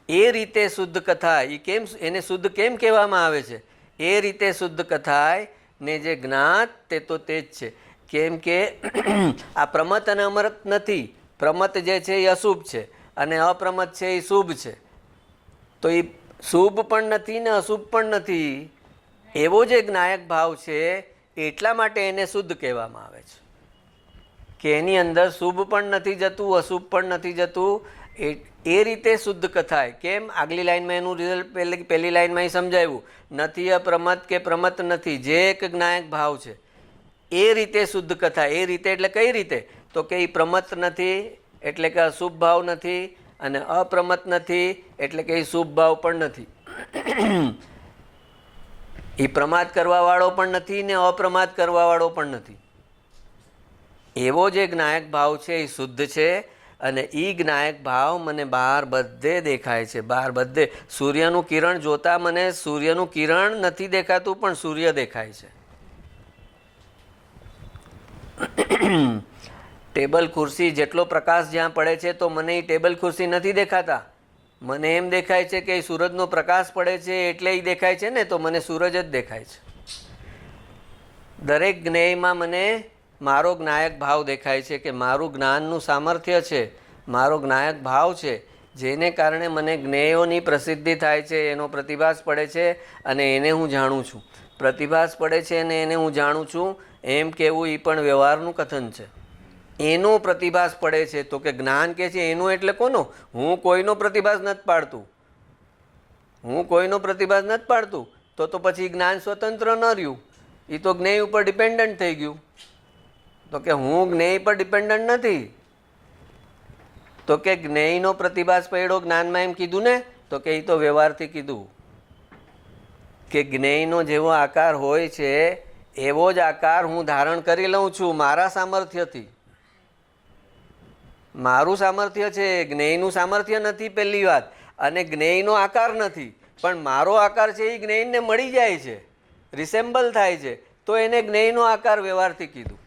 એ રીતે શુદ્ધ કથાય. એ કેમ, એને શુદ્ધ કેમ કહેવામાં આવે છે? એ રીતે શુદ્ધ કથાય ને જે જ્ઞાત તે તો તે જ છે. કેમ કે આ પ્રમત અને અમરત નથી. પ્રમત જે છે એ અશુભ છે અને અપ્રમત છે એ શુભ છે. તો એ શુભ પણ નથી ને અશુભ પણ નથી. એવો જે જ્ઞાયક ભાવ છે એટલા માટે એને શુદ્ધ કહેવામાં આવે છે કે એની અંદર શુભ પણ નથી જતું, અશુભ પણ નથી જતું. એ રીતે શુદ્ધ કથાય. કેમ? આગલી લાઈનમાં એનું રિઝલ્ટ પહેલી લાઈનમાં સમજાવ્યું. નથી અપ્રમત કે પ્રમત નથી, જે એક જ્ઞાયક ભાવ છે એ રીતે શુદ્ધ કથા. એ રીતે એટલે કઈ રીતે? તો કે એ પ્રમત નથી એટલે કે અશુભ ભાવ નથી અને અપ્રમત નથી એટલે કે એ શુભ ભાવ પણ નથી. એ પ્રમાદ કરવાવાળો પણ નથી ને અપ્રમાદ કરવાવાળો પણ નથી. એવો જે જ્ઞાયક ભાવ છે એ શુદ્ધ છે અને એ જ્ઞાયક ભાવ મને બહાર બધે દેખાય છે. બહાર બધે સૂર્યનું કિરણ જોતા મને સૂર્યનું કિરણ નથી દેખાતું પણ સૂર્ય દેખાય છે. ટેબલ ખુરશી જેટલો પ્રકાશ જ્યાં પડે છે તો મને એ ટેબલ ખુરશી નથી દેખાતા. મને એમ દેખાય છે કે સૂરજનો પ્રકાશ પડે છે એટલે એ દેખાય છે ને, તો મને સૂરજ જ દેખાય છે. દરેક જ્ઞેયમાં મને મારો જ્ઞાયક ભાવ દેખાય છે કે મારું જ્ઞાનનું સામર્થ્ય છે, મારો જ્ઞાયક ભાવ છે, જેને કારણે મને જ્ઞેયોની પ્રસિદ્ધિ થાય છે, એનો પ્રતિભાસ પડે છે અને એને હું જાણું છું. પ્રતિભાસ પડે છે અને એને હું જાણું છું એમ કહેવું એ પણ વ્યવહારનું કથન છે. એનો પ્રતિભાસ પડે છે તો કે જ્ઞાન કે છે એનું એટલે કોનો? હું કોઈનો પ્રતિભાસ નથી પાડતું. હું કોઈનો પ્રતિભાસ નથી પાડતું તો પછી જ્ઞાન સ્વતંત્ર ન રહ્યું, એ તો જ્ઞેય ઉપર ડિપેન્ડન્ટ થઈ ગયું. તો કે હું જ્ઞેય પર ડિપેન્ડન્ટ નથી. તો કે જ્ઞેયનો પ્રતિભાસ પડ્યો જ્ઞાનમાં એમ કીધું ને, તો કે એ તો વ્યવહારથી કીધું કે જ્ઞેયનો જેવો આકાર હોય છે એવો જ આકાર હું ધારણ કરી લઉં છું મારા સામર્થ્યથી. મારું સામર્થ્ય છે, જ્ઞેયનું સામર્થ્ય નથી પહેલી વાત, અને જ્ઞેયનો આકાર નથી, પણ મારો આકાર છે એ જ્ઞેયને મળી જાય છે, રિસેમ્બલ થાય છે, તો એને જ્ઞેયનો આકાર વ્યવહારથી કીધું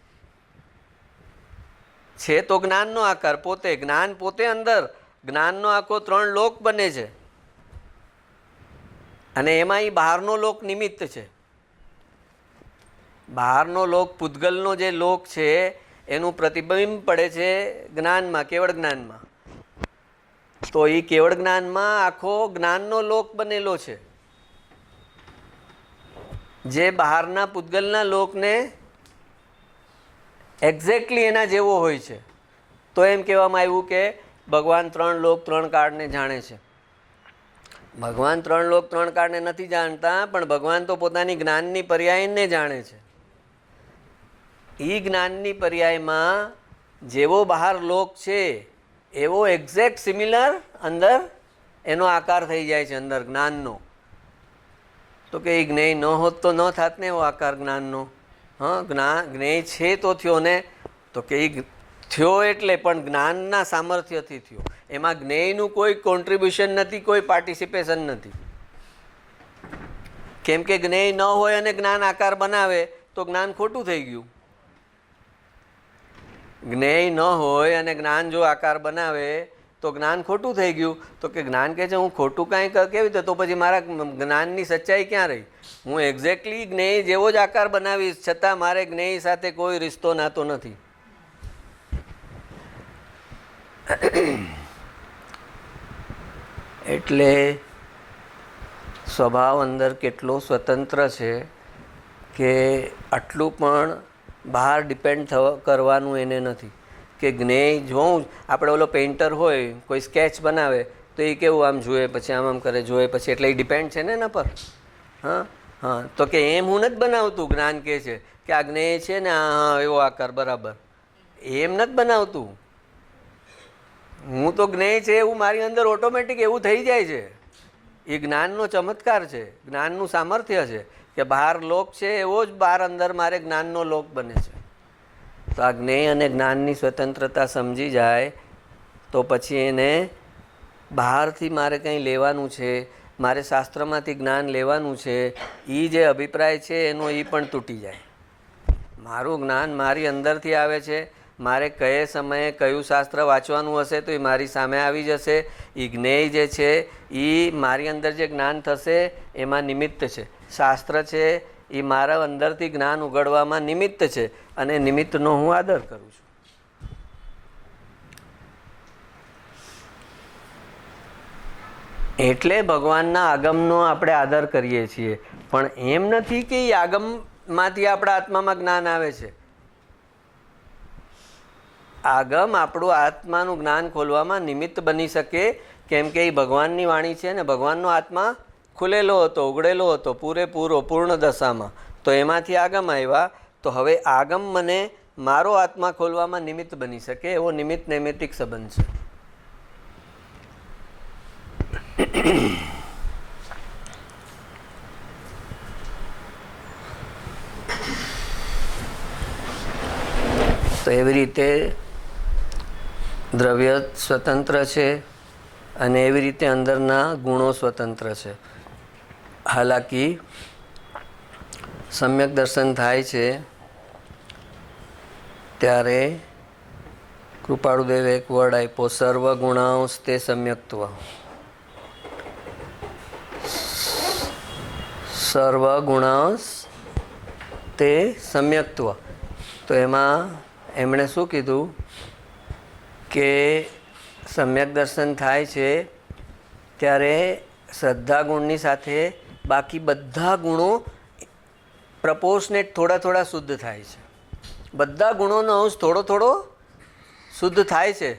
છે. તો જ્ઞાનનો આકાર પોતે, જ્ઞાન પોતે અંદર, જ્ઞાનનો આખો 3 લોક બને છે અને એમાં એ બહારનો લોક નિમિત્ત છે. બહારનો લોક, પૂતગલનો જે લોક છે એનું પ્રતિબિંબ પડે છે જ્ઞાનમાં, કેવળ જ્ઞાનમાં. તો એ કેવળ જ્ઞાનમાં આખો જ્ઞાનનો લોક બનેલો છે, જે બહારના પૂતગલના લોકને એક્ઝેક્ટલી એના જેવો હોય છે. તો એમ કહેવામાં આવ્યું કે ભગવાન 3 લોક 3 કાળને જાણે છે. ભગવાન 3 લોક 3 કાળને નથી જાણતા, પણ ભગવાન તો પોતાની જ્ઞાનની પર્યાયને જાણે છે. એ જ્ઞાનની પર્યાયમાં જેવો બહાર લોક છે એવો એક્ઝેક્ટ સિમિલર અંદર એનો આકાર થઈ જાય છે અંદર જ્ઞાનનો. તો કે એ જ્ઞેય ન હોત તો ન થાત ને એવો આકાર જ્ઞાનનો. જ્ઞેય છે તો થયો ને, તો કે એ થયો એટલે પણ જ્ઞાનના સામર્થ્યથી થયો. એમાં જ્ઞેયનું કોઈ કોન્ટ્રીબ્યુશન નથી, કોઈ પાર્ટિસિપેશન નથી. કેમ કે જ્ઞેય ન હોય અને જ્ઞાન આકાર બનાવે તો જ્ઞાન ખોટું થઈ ગયું. જ્ઞેય ન હોય અને જ્ઞાન જો આકાર બનાવે તો જ્ઞાન ખોટું થઈ ગયું. તો કે જ્ઞાન કહે છે હું ખોટું કાંઈ કેવી રીતે, તો પછી મારા જ્ઞાનની સચ્ચાઈ ક્યાં રહી? હું એક્ઝેક્ટલી જ્ઞેય જેવો જ આકાર બનાવીશ, છતાં મારે જ્ઞેય સાથે કોઈ રિશ્તો નાતો નથી. એટલે સ્વભાવ અંદર કેટલો સ્વતંત્ર છે કે આટલું પણ બહાર ડિપેન્ડ કરવાનું એને નથી. કે જ્ઞેય જોઉં, આપણે ઓલો પેઇન્ટર હોય, કોઈ સ્કેચ બનાવે તો એ કેવું આમ જુએ, પછી આમ કરે, જોવે પછી, એટલે એ ડિપેન્ડ છે ને એના પર. તો કે એમ હું નથી બનાવતું. જ્ઞાન કહે છે કે આ જ્ઞેય છે ને, હા એવો આકાર બરાબર, એમ નથી બનાવતું. હું તો જ્ઞેય છે એવું મારી અંદર ઓટોમેટિક એવું થઈ જાય છે. એ જ્ઞાનનો ચમત્કાર છે, જ્ઞાનનું સામર્થ્ય છે કે બહાર લોક છે એવો જ બહાર અંદર મારે જ્ઞાનનો લોક બને છે. તો આ જ્ઞેય અને જ્ઞાનની સ્વતંત્રતા સમજી જાય તો પછી એને બહારથી મારે કંઈ લેવાનું છે, મારે શાસ્ત્રમાંથી જ્ઞાન લેવાનું છે, એ જે અભિપ્રાય છે એનો એ પણ તૂટી જાય. મારું જ્ઞાન મારી અંદરથી આવે છે. મારે કયે સમયે કયું શાસ્ત્ર વાંચવાનું હશે તો એ મારી સામે આવી જશે. એ જ્ઞેય જે છે એ મારી અંદર જે જ્ઞાન થશે એમાં નિમિત્ત છે. શાસ્ત્ર છે એ મારા અંદરથી જ્ઞાન ઉઘડવામાં નિમિત્ત છે, અને નિમિત્તનો હું આદર કરું છું. એટલે ભગવાનના આગમનો આપણે આદર કરીએ છીએ. પણ એમ નથી કે એ આગમમાંથી આપણા આત્મામાં જ્ઞાન આવે છે. આગમ આપણું આત્માનું જ્ઞાન ખોલવામાં નિમિત્ત બની શકે, કેમ કે એ ભગવાનની વાણી છે ને ભગવાનનો આત્મા ખુલેલો હતો, ઉઘડેલો હતો પૂરેપૂરો, પૂર્ણ દશામાં. તો એમાંથી આગમ આવ્યા. તો હવે આગમ મને મારો આત્મા ખોલવામાં નિમિત્ત બની શકે, એવો નિમિત્ત નૈમિત્તિક સંબંધ છે. તો એવી રીતે દ્રવ્ય સ્વતંત્ર છે અને એવી રીતે અંદરના ગુણો સ્વતંત્ર છે. હાલાકી સમ્યક દર્શન થાય છે ત્યારે કૃપાળુદેવે એક વર્ડ આપ્યો, સર્વગુણાંશ તે સમ્યક્ત્વ. સર્વગુણાંશ તે સમ્યક્ત્વ. તો એમાં એમણે શું કીધું કે સમ્યક દર્શન થાય છે ત્યારે શ્રદ્ધા ગુણની સાથે બાકી બધા ગુણો પ્રપોર્શનેટ થોડા થોડા શુદ્ધ થાય છે. બધા ગુણોનો અંશ થોડો થોડો શુદ્ધ થાય છે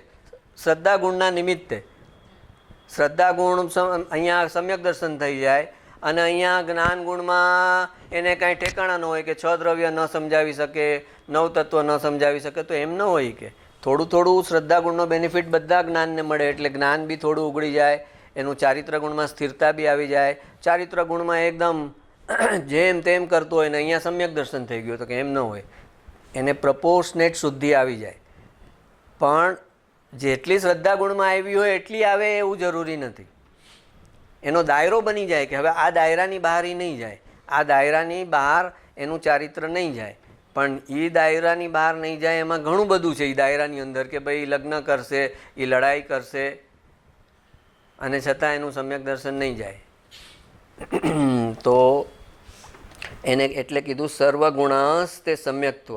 શ્રદ્ધા ગુણના નિમિત્તે. શ્રદ્ધા ગુણ અહીંયા સમ્યક દર્શન થઈ જાય અને અહીંયા જ્ઞાન ગુણમાં એને કાંઈ ઠેકાણા ન હોય કે 6 દ્રવ્ય ન સમજાવી શકે, 9 તત્વ ન સમજાવી શકે. તો એમ ન હોય કે થોડું થોડું શ્રદ્ધા ગુણનો બેનિફિટ બધા જ્ઞાનને મળે, એટલે જ્ઞાન બી થોડું ઉગડી જાય, એનું ચારિત્ર ગુણમાં સ્થિરતા બી આવી જાય. ચારિત્ર ગુણમાં એકદમ જેમ તેમ કરતું હોય ને અહીંયા સમ્યક દર્શન થઈ ગયું, તો કે એમ ન હોય, એને પ્રપોર્શનેટ શુદ્ધિ આવી જાય. પણ જેટલી શ્રદ્ધા ગુણમાં આવી હોય એટલી આવે એવું જરૂરી નથી. એનો દાયરો બની જાય કે હવે આ દાયરાની બહાર એ નહીં જાય, આ દાયરાની બહાર એનું ચારિત્ર નહીં જાય. પણ એ દાયરાની બહાર નહીં જાય એમાં ઘણું બધું છે. એ દાયરાની અંદર કે ભાઈ લગ્ન કરશે, એ લડાઈ કરશે અને છતાં એનું સમ્યક દર્શન નહીં જાય. તો એને એટલે કીધું સર્વગુણાંશ તે સમ્યક્ત્વ.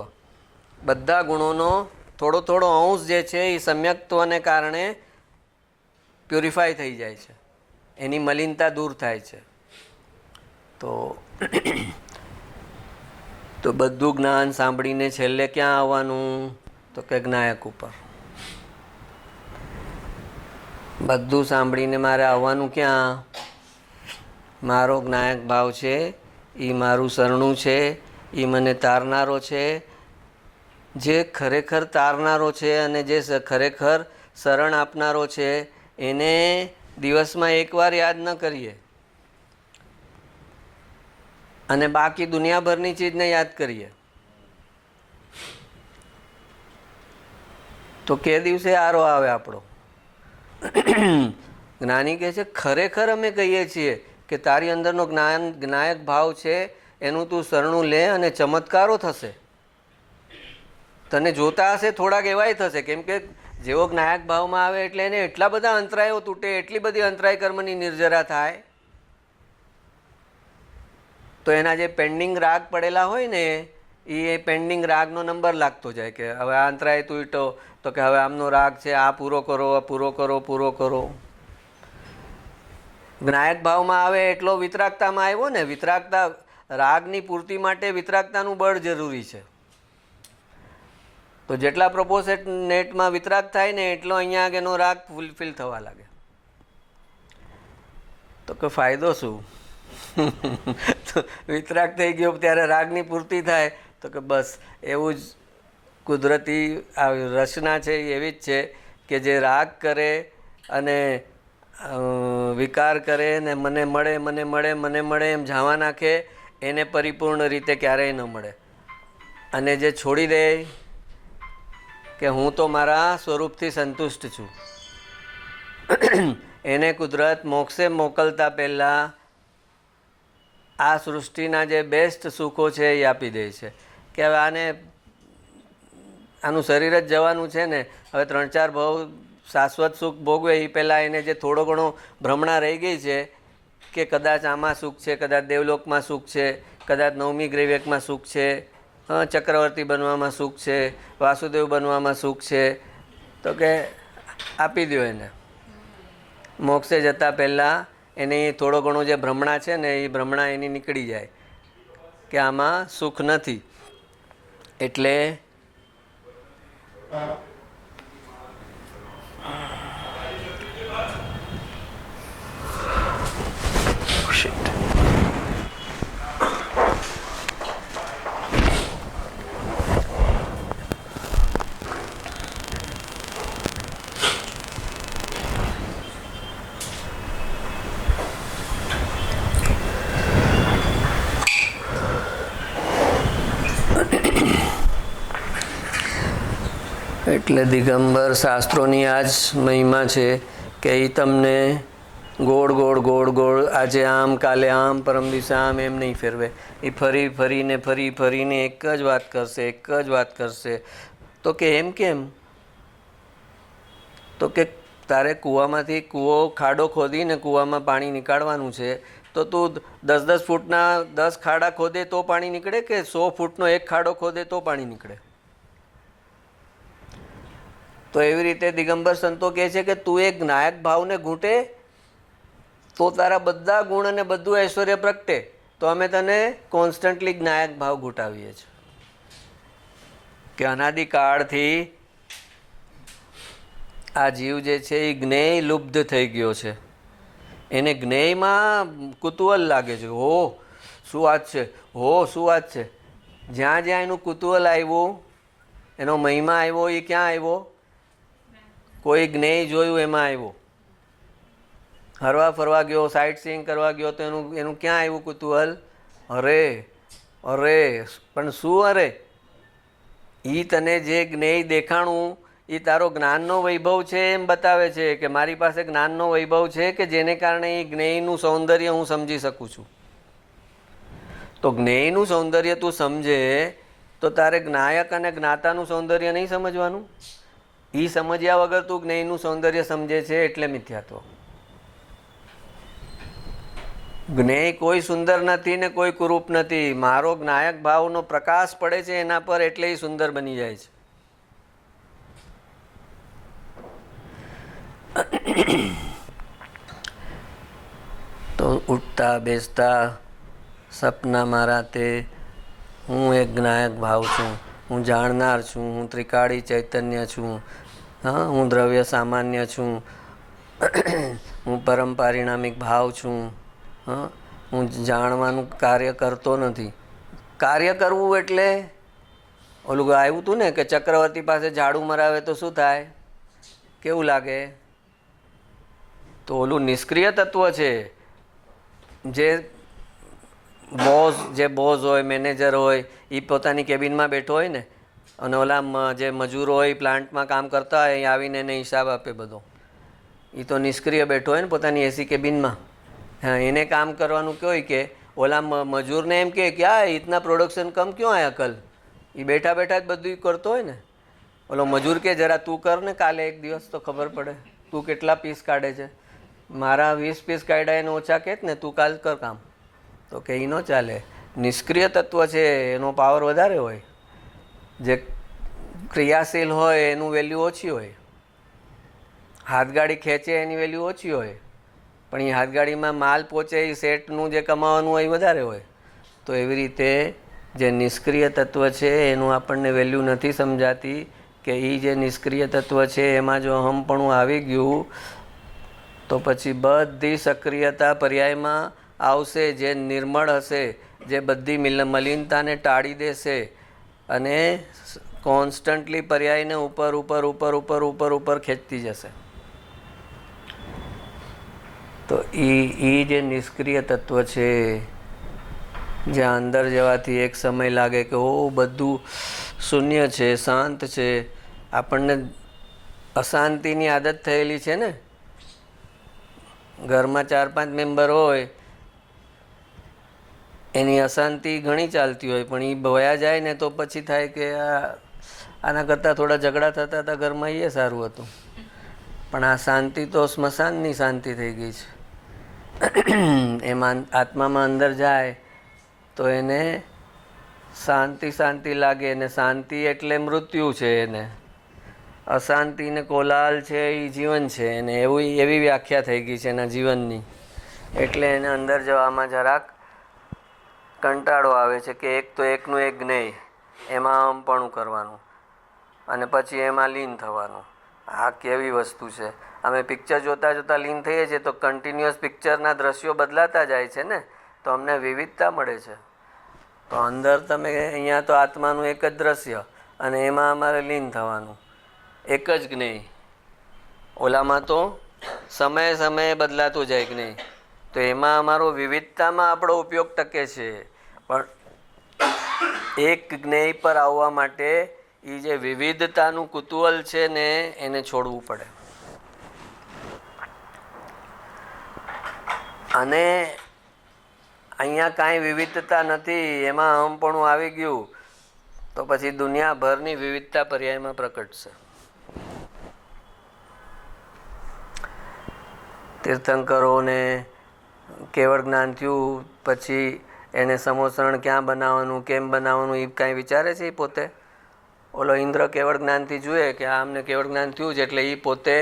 બધા ગુણોનો થોડો થોડો અંશ જે છે એ સમ્યક્ત્વને કારણે પ્યુરિફાય થઈ જાય છે, એની મલિનતા દૂર થાય છે. તો બધું જ્ઞાન સાંભળીને છેલ્લે ક્યાં આવવાનું? તો કે જ્ઞાયક ઉપર. બધું સાંભળીને મારે આવવાનું ક્યાં? મારો જ્ઞાયક ભાવ છે, એ મારું શરણું છે, એ મને તારનારો છે. જે ખરેખર તારનારો છે અને જે ખરેખર શરણ આપનારો છે એને દિવસમાં એકવાર યાદ ન કરીએ અને બાકી દુનિયાભરની ચીજને યાદ કરીએ તો કે દિવસે આરો આવે આપણો. જ્ઞાની કહે છે ખરેખર અમે કહીએ છીએ કે તારી અંદરનો જ્ઞાયક ભાવ છે એનું તું શરણું લે અને ચમત્કારો થશે. તને જોતા હશે થોડાક એવાય થશે, કેમ કે જેવો જ્ઞાયક ભાવમાં આવે એટલે એને એટલા બધા અંતરાયો તૂટે, એટલી બધી અંતરાય કર્મની નિર્જરા થાય તો એના જે પેન્ડિંગ રાગ પડેલા હોય ને એ પેન્ડિંગ રાગનો નંબર લાગતો જાય કે હવે આ અંતરાય તૂટ્યો તો કે હવે આમનો રાગ છે, આ પૂરો કરો, આ પૂરો કરો, પૂરો કરો. જ્ઞાયક ભાવમાં આવે એટલો વિતરાગતામાં આવ્યો ને. વિતરાગતા રાગની પૂર્તિ માટે વિતરાગતાનું બળ જરૂરી છે. તો જેટલા પ્રપોઝિટનેટમાં વિતરાગ થાય ને એટલો અહીંયા આગળનો રાગ ફૂલફિલ થવા લાગે. તો કે ફાયદો શું? વિતરાગ થઈ ગયો ત્યારે રાગની પૂર્તિ થાય તો કે બસ એવું જ કુદરતી રચના છે એવી જ છે કે જે રાગ કરે અને વિકાર કરે ને મને મળે મને મળે મને મળે એમ ઝાવા નાખે એને પરિપૂર્ણ રીતે ક્યારેય ન મળે. અને જે છોડી દે કે હું તો મારા સ્વરૂપથી સંતુષ્ટ છું એને કુદરત મોક્ષે મોકલતા પહેલાં આ સૃષ્ટિના જે બેસ્ટ સુખો છે એ આપી દે છે કે હવે આનું શરીર જ જવાનું છે ને, હવે 3-4 ભાવ શાશ્વત સુખ ભોગવે એ પહેલાં એને જે થોડો ઘણો ભ્રમણા રહી ગઈ છે કે કદાચ આમાં સુખ છે, કદાચ દેવલોકમાં સુખ છે, કદાચ 9મી ગ્રહવેકમાં સુખ છે, ચક્રવર્તી બનવામાં સુખ છે, વાસુદેવ બનવામાં સુખ છે, તો કે આપી દો એને. મોક્ષે જતાં પહેલાં એની થોડો ઘણો જે ભ્રમણા છે ને એ ભ્રમણા એની નીકળી જાય કે આમાં સુખ નથી. એટલે એટલે દિગંબર શાસ્ત્રોની આ જ મહિમા છે કે એ તમને ગોળ ગોળ ગોળ ગોળ આજે આમ કાલે આમ પરમ દિવસે આમ એમ નહીં ફેરવે. એ ફરી ફરીને ફરી ફરીને એક જ વાત કરશે, એક જ વાત કરશે. તો કે એમ કેમ? તો કે તારે કૂવામાંથી ખાડો ખોદીને કૂવામાં પાણી નીકાળવાનું છે તો તું 10-10 ફૂટના 10 ખાડા ખોદે તો પાણી નીકળે કે 100 ફૂટનો એક ખાડો ખોદે તો પાણી નીકળે? તો એવી રીતે દિગંબર સંતો કહે છે કે તું એક જ્ઞાયક ભાવને ઘૂંટે તો તારા બધા ગુણ અને બધું ઐશ્વર્ય પ્રગટે. તો અમે તને કોન્સ્ટન્ટલી જ્ઞાયક ભાવ ઘૂંટાવીએ છીએ કે અનાદિકાળથી આ જીવ જે છે એ જ્ઞેય લુબ્ધ થઈ ગયો છે. એને જ્ઞેયમાં કુતૂહલ લાગે છે. હો શું વાત છે, હો શું વાત છે. જ્યાં જ્યાં એનું કુતૂહલ આવ્યું, એનો મહિમા આવ્યો, એ ક્યાં આવ્યો? કોઈ જ્ઞેય જોયું એમાં આવ્યો. હરવા ફરવા ગયો, સાઇટ સીઈંગ કરવા ગયો તો એનું ક્યાં આવ્યું કુતૂહલ? અરે અરે પણ શું અરે? એ તને જે જ્ઞેય દેખાણું એ તારો જ્ઞાનનો વૈભવ છે એમ બતાવે છે કે મારી પાસે જ્ઞાનનો વૈભવ છે કે જેને કારણે એ જ્ઞેયનું સૌંદર્ય હું સમજી શકું છું. તો જ્ઞેયનું સૌંદર્ય તું સમજે તો તારે જ્ઞાયક અને જ્ઞાતાનું સૌંદર્ય નહીં સમજવાનું. એ સમજ્યા વગર તું જ્ઞેયનું સૌંદર્ય સમજે છે એટલે મિથ્યાત્વ. જ્ઞેય કોઈ સુંદર નથી ને કોઈ કુરૂપ નથી. મારો જ્ઞાયક ભાવનો પ્રકાશ પડે છે એના પર એટલે એ સુંદર બની જાય છે. તો ઉઠતા બેસતા સપના મારા તે હું એક જ્ઞાયક ભાવ છું, હું જાણનાર છું, હું ત્રિકાળી ચૈતન્ય છું, હા હું દ્રવ્ય સામાન્ય છું, હું પરમ પારિણામિક ભાવ છું, હા હું જાણવાનું કાર્ય કરતો નથી. કાર્ય કરવું એટલે ઓલું આવ્યું હતું ને કે ચક્રવર્તી પાસે ઝાડુ મરાવે તો શું થાય કેવું લાગે? તો ઓલું નિષ્ક્રિય તત્વ છે, જે બોઝ હોય, મેનેજર હોય, એ પોતાની કેબિનમાં બેઠો હોય ને, અને ઓલા જે મજૂરો હોય પ્લાન્ટમાં કામ કરતા હોય એ આવીને એને હિસાબ આપે બધો, એ તો નિષ્ક્રિય બેઠો હોય ને પોતાની એસી કેબિનમાં. હા, એને કામ કરવાનું કહેવાય કે ઓલા મજૂરને એમ કે આ ઇતના પ્રોડક્શન કમ ક્यों આયા કલ? એ બેઠા બેઠા જ બધું કરતો હોય ને. ઓલો મજૂર કે જરા તું કર ને કાલે એક દિવસ તો ખબર પડે તું કેટલા પીસ કાઢે છે. મારા 20 પીસ કાઢ્યા એને ઓછા કહેત ને, તું કાલ કર કામ. તો કે એ ન ચાલે. નિષ્ક્રિય તત્વ છે એનો પાવર વધારે હોય, જે ક્રિયાશીલ હોય એનું વેલ્યુ ઓછી હોય. હાથગાડી ખેંચે એની વેલ્યુ ઓછી હોય, પણ એ હાથગાડીમાં માલ પહોંચે એ સેટનું જે કમાવાનું હોય એ વધારે હોય. તો એવી રીતે જે નિષ્ક્રિય તત્વ છે એનું આપણને વેલ્યુ નથી સમજાતી, કે એ જે નિષ્ક્રિય તત્વ છે એમાં જો અહમપણું આવી ગયું તો પછી બધી સક્રિયતા પર્યાયમાં આવશે, જે નિર્મળ હશે, જે બધી મલિનતાને ટાળી દેશે અને કોન્સ્ટન્ટલી પર્યાયને ઉપર ઉપર ઉપર ઉપર ઉપર ઉપર ખેંચતી જશે. તો એ જે નિષ્ક્રિય તત્વ છે, જ્યાં અંદર જવાથી એક સમય લાગે કે ઓ બધું શૂન્ય છે, શાંત છે. આપણને અશાંતિની આદત થયેલી છે ને. ઘરમાં 4-5 મેમ્બર હોય, એની અશાંતિ ઘણી ચાલતી હોય, પણ એ વયા જાય ને તો પછી થાય કે આના કરતાં થોડા ઝઘડા થતા હતા ઘરમાં, એ સારું હતું. પણ આ શાંતિ તો સ્મશાનની શાંતિ થઈ ગઈ છે. એમાં આત્મામાં અંદર જાય તો એને શાંતિ શાંતિ લાગે, અને શાંતિ એટલે મૃત્યુ છે એને. અશાંતિ ને કોલાહલ છે એ જીવન છે, અને એવી વ્યાખ્યા થઈ ગઈ છે એના જીવનની. એટલે એને અંદર જવામાં જરાક કંટાળો આવે છે કે એક તો એકનું એક જ્ઞેય, એમાં અહમપણું કરવાનું અને પછી એમાં લીન થવાનું. આ કેવી વસ્તુ છે! અમે પિક્ચર જોતા જોતા લીન થઈએ છીએ તો કન્ટિન્યુઅસ પિક્ચરના દ્રશ્યો બદલાતા જાય છે ને, તો અમને વિવિધતા મળે છે. તો અંદર તમે અહીંયા તો આત્માનું એક જ દ્રશ્ય, અને એમાં અમારે લીન થવાનું, એક જ જ્ઞેય. ઓલામાં તો સમયે સમયે બદલાતું જાય જ્ઞેય. તો એમાં અમારો વિવિધતામાં આપણો ઉપયોગ ટકે છે. પણ એક જ્ઞેય પર આવવા માટે એ જે વિવિધતાનું કુતૂહલ છે ને એને છોડવું પડે. અને અહીંયા કાંઈ વિવિધતા નથી, એમાં અહમપણું આવી ગયું તો પછી દુનિયાભરની વિવિધતા પર્યાયમાં પ્રકટશે. તીર્થંકરોને કેવળ જ્ઞાન થયું પછી એને સમોસણ ક્યાં બનાવવાનું, કેમ બનાવવાનું, એ કાંઈ વિચારે છે? એ પોતે ઓલો ઇન્દ્ર કેવળ જ્ઞાનથી જુએ કે આ અમને કેવળ જ્ઞાન થયું છે, એટલે એ પોતે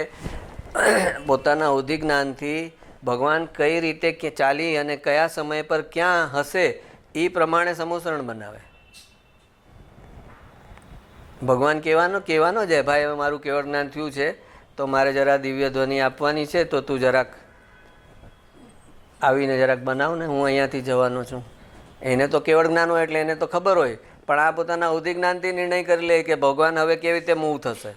પોતાના અવધિ જ્ઞાનથી ભગવાન કઈ રીતે ચાલી અને કયા સમય પર ક્યાં હશે એ પ્રમાણે સમોસણ બનાવે. ભગવાન કહેવાનો જ ભાઈ હવે મારું કેવળ જ્ઞાન થયું છે તો મારે જરા દિવ્ય ધ્વનિ આપવાની છે, તો તું જરાક આવીને જરાક બનાવ ને, હું અહીંયાથી જવાનો છું. એને તો કેવળ જ્ઞાન હોય એટલે એને તો ખબર હોય, પણ આ પોતાના અવધિ જ્ઞાનથી નિર્ણય કરી લે કે ભગવાન હવે કેવી રીતે મૂવ થશે.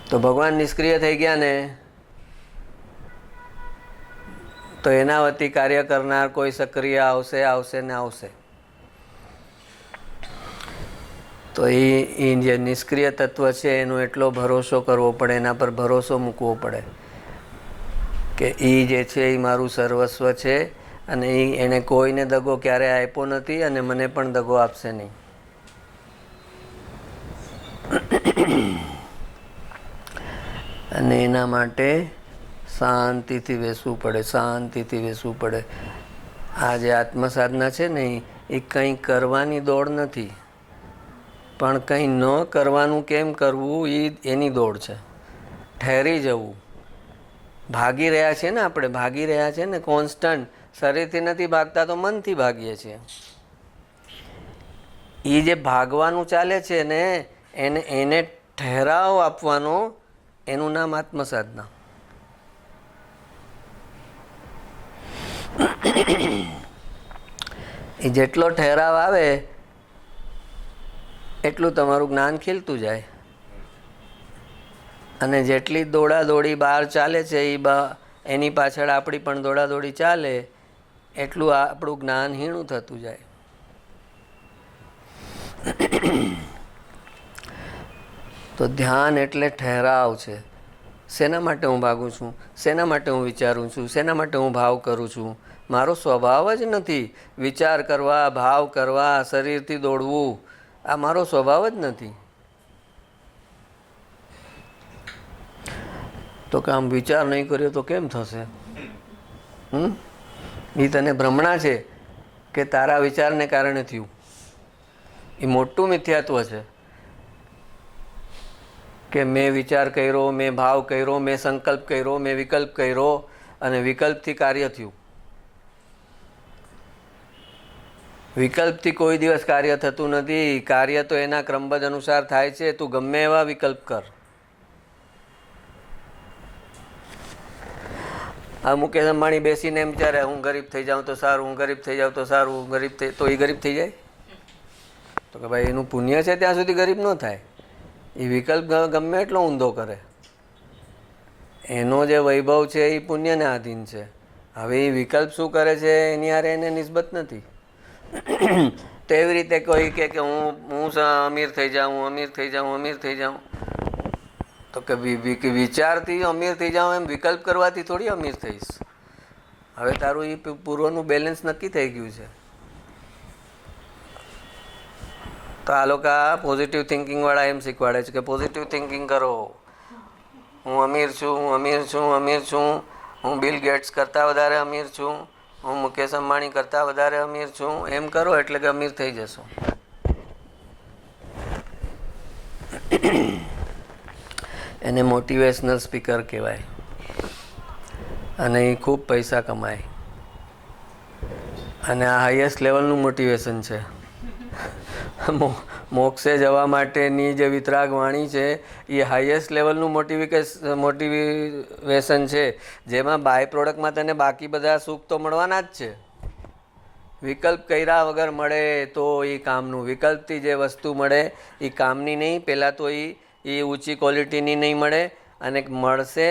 તો ભગવાન નિષ્ક્રિય થઈ ગયા ને, તો એના વતી કાર્ય કરનાર કોઈ સક્રિય આવશે ને આવશે. તો એ જે નિષ્ક્રિય તત્વ છે એનો એટલો ભરોસો કરવો પડે, એના પર ભરોસો મૂકવો પડે કે એ જે છે એ મારું સર્વસ્વ છે, અને એને કોઈને દગો ક્યારેય આપ્યો નથી અને મને પણ દગો આપશે નહીં. અને એના માટે શાંતિથી બેસવું પડે, શાંતિથી બેસવું પડે. આ જે આત્મસાધના છે ને એ કંઈ કરવાની દોડ નથી, પણ કંઈ ન કરવાનું કેમ કરવું એ એની દોડ છે. ઠેરી જવું. ભાગી રહ્યા છે ને આપણે, ભાગી રહ્યા છે ને કોન્સ્ટન્ટ. શરીરથી નથી ભાગતા તો મનથી ભાગીએ છીએ. એ જે ભાગવાનું ચાલે છે ને એને ઠહેરાવ આપવાનો, એનું નામ આત્મસાધના. એ જેટલો ઠહેરાવ આવે એટલું તમારું જ્ઞાન ખીલતું જાય. અને જેટલી દોડાદોડી બહાર ચાલે છે એની પાછળ આપણી પણ દોડાદોડી ચાલે એટલું આપણું જ્ઞાન હીણું થતું જાય. તો ધ્યાન એટલે ઠહેરાવ છે. શેના માટે હું ભાગું છું, શેના માટે હું વિચારું છું, શેના માટે હું ભાવ કરું છું. મારો સ્વભાવ જ નથી વિચાર કરવા, ભાવ કરવા, શરીરથી દોડવું. આ મારો સ્વભાવ જ નથી. તો કે આમ વિચાર નહીં કર્યો તો કેમ થશે? એ તને ભ્રમણા છે કે તારા વિચારને કારણે થયું. એ મોટું મિથ્યાત્વ છે કે મેં વિચાર કર્યો, મેં ભાવ કર્યો, મેં સંકલ્પ કર્યો, મેં વિકલ્પ કર્યો અને વિકલ્પથી કાર્ય થયું. વિકલ્પથી કોઈ દિવસ કાર્ય થતું નથી. કાર્ય તો એના ક્રમબદ્ધ અનુસાર થાય છે. તું ગમે એવા વિકલ્પ કર. આ મુકેશ અંબાણી બેસીને એમ વિચારે હું ગરીબ થઈ જાઉં તો સારું, હું ગરીબ થઈ જાઉં તો સારું, હું ગરીબ થઈ તો એ ગરીબ થઈ જાય? તો કે ભાઈ એનું પુણ્ય છે ત્યાં સુધી ગરીબ ન થાય. એ વિકલ્પ ગમે એટલો ઊંધો કરે, એનો જે વૈભવ છે એ પુણ્યને આધીન છે. હવે એ વિકલ્પ શું કરે છે એની હારે એને નિસ્બત નથી. તો એવી રીતે કોઈ કે હું અમીર થઈ જાઉં, અમીર થઈ જાઉં, અમીર થઈ જાઉં. તો કે વિચારથી અમીર થઈ જાઉં એમ વિકલ્પ કરવાથી થોડી અમીર થઈશ. હવે તારું એ પૂર્વનું બેલેન્સ નક્કી થઈ ગયું છે. તો આ લોકો પોઝિટિવ થિંકિંગવાળા એમ શીખવાડે છે કે પોઝિટિવ થિંકિંગ કરો. હું અમીર છું, હું અમીર છું, અમીર છું, હું બિલ ગેટ્સ કરતાં વધારે અમીર છું, હું મુકેશ અંબાણી કરતાં વધારે અમીર છું. એમ કરો એટલે કે અમીર થઈ જશો. એને મોટિવેશનલ સ્પીકર કહેવાય અને એ ખૂબ પૈસા કમાય. અને આ હાઈએસ્ટ લેવલનું મોટિવેશન છે. મોક્ષે જવા માટેની જે વિતરાગ વાણી છે એ હાઈએસ્ટ લેવલનું મોટિવેશન છે, જેમાં બાય પ્રોડક્ટમાં તને બાકી બધા સુખ તો મળવાના જ છે. વિકલ્પ કર્યા વગર મળે તો એ કામનું. વિકલ્પથી જે વસ્તુ મળે એ કામની નહીં. પહેલાં તો એ ઊંચી ક્વોલિટીની નહીં મળે, અને મળશે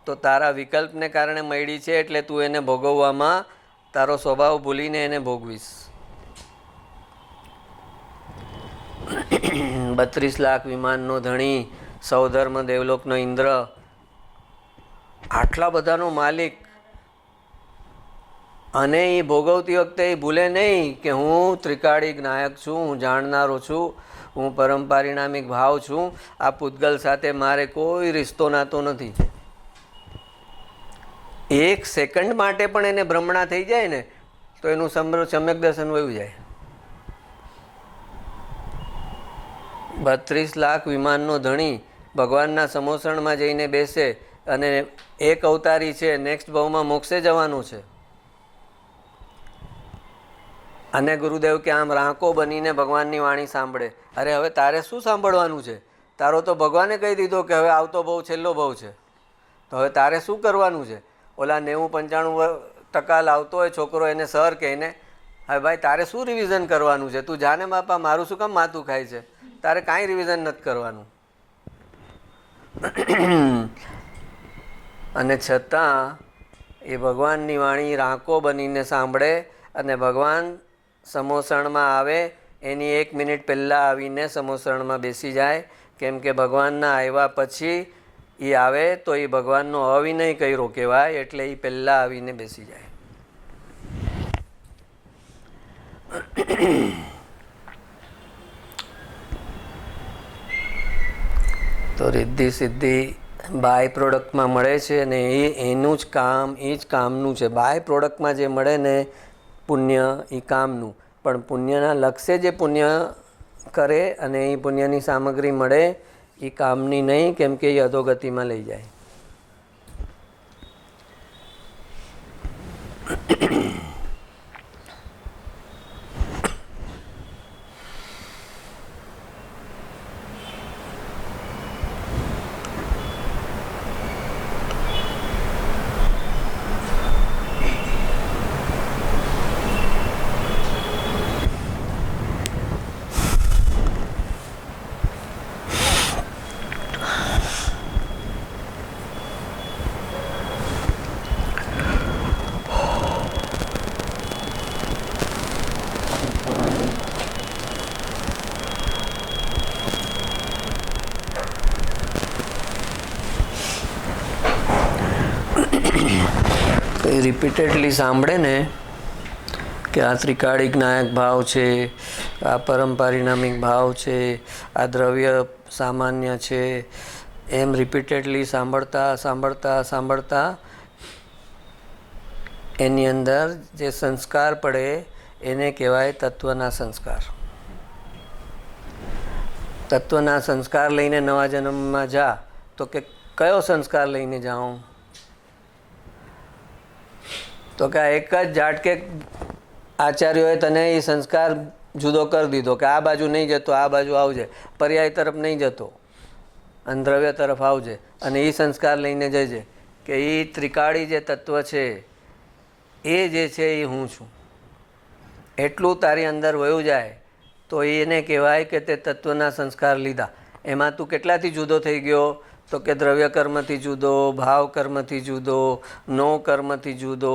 તો તારા વિકલ્પને કારણે મળી છે એટલે તું એને ભોગવવામાં તારો સ્વભાવ ભૂલીને એને ભોગવીશ. 32 લાખ વિમાનનો ધણી, સૌધર્મ દેવલોકનો ઇન્દ્ર, આટલા બધાનો માલિક, અને એ ભોગવતી વખતે એ ભૂલે નહીં કે હું ત્રિકાળી જ્ઞાયક છું, હું જાણનારો છું, હું પરમ પારિણામિક ભાવ છું. આ પૂતગલ સાથે મારે કોઈ રિશ્તો નાતો નથી. એક સેકન્ડ માટે પણ એને ભ્રમણા થઈ જાય ને તો એનું સમ્યક દર્શન વયું જાય. 32 લાખ વિમાનનો ધણી ભગવાનના સમોસણમાં જઈને બેસે અને એક અવતારી છે, નેક્સ્ટ ભાવમાં મોક્ષે જવાનું છે. અને ગુરુદેવ કે આમ રાંકો બનીને ભગવાનની વાણી સાંભળે. અરે હવે તારે શું સાંભળવાનું છે? તારો તો ભગવાને કહી દીધો કે હવે આવતો ભાવ છેલ્લો ભાવ છે. તો હવે તારે શું કરવાનું છે? ઓલા 90-95% લાવતો હોય છોકરો, એને સર કહીને, હવે ભાઈ તારે શું રિવિઝન કરવાનું છે? તું જાને બાપા, મારું શું કામ માથું ખાય છે? તારે કાંઈ રિવિઝન નથી કરવાનું. અને છતાં એ ભગવાનની વાણી રાંકો બનીને સાંભળે અને ભગવાન સમોસણમાં આવે એની 1 મિનિટ પહેલાં આવીને સમોસણમાં બેસી જાય. કેમ કે ભગવાનના આવ્યા પછી એ આવે તો એ ભગવાનનો અવિનય કર્યો કહેવાય, એટલે એ પહેલાં આવીને બેસી જાય. તો રિદ્ધિ સિદ્ધિ બાય પ્રોડક્ટમાં મળે છે અને એનું જ કામ, એ જ કામનું છે. બાય પ્રોડક્ટમાં જે મળે ને પુણ્ય, એ કામનું. પણ પુણ્યના લક્ષ્ય જે પુણ્ય કરે અને એ પુણ્યની સામગ્રી મળે એ કામની નહીં, કેમ કે એ અધોગતિમાં લઈ જાય. રિપીટેડલી સાંભળે ને કે આ ત્રિકાળિક નાયક ભાવ છે, આ પરમ પારિણામિક ભાવ છે, આ દ્રવ્ય સામાન્ય છે, એમ રિપીટેડલી સાંભળતા સાંભળતા સાંભળતા એની અંદર જે સંસ્કાર પડે એને કહેવાય તત્વના સંસ્કાર. તત્વના સંસ્કાર લઈને નવા જન્મમાં જા તો કે કયો સંસ્કાર લઈને જાઉં? તો કે એક જ ઝાટકે આચાર્યોએ તને એ સંસ્કાર જુદો કરી દીધો કે આ બાજુ નહીં જતો, આ બાજુ આવજે, પર્યાય તરફ નહીં જતો અને દ્રવ્ય તરફ આવજે, અને એ સંસ્કાર લઈને જજે કે એ ત્રિકાળી જે તત્વ છે એ જે છે એ હું છું. એટલું તારી અંદર વયું જાય તો એને કહેવાય કે તે તત્વના સંસ્કાર લીધા. એમાં તું કેટલાથી જુદો થઈ ગયો? તો કે દ્રવ્ય કર્મથી જુદો, ભાવ કર્મથી જુદો, નો કર્મથી જુદો,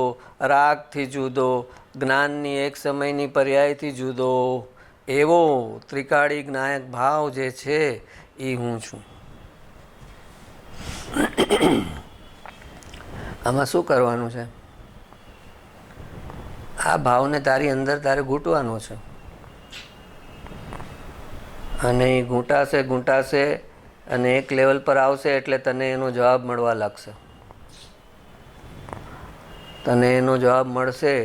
રાગથી જુદો, જ્ઞાનની એક સમયની પર્યાયથી જુદો. એવો ત્રિકાળી નાયક ભાવ જે છે એ હું છું. આમાં શું કરવાનું છે? આ ભાવને તારી અંદર તારે ઘૂંટવાનો છે, અને એ ઘૂંટાશે અને એક લેવલ પર આવશે એટલે તને એનો જવાબ મળવા લાગશે. તને એનો જવાબ મળશે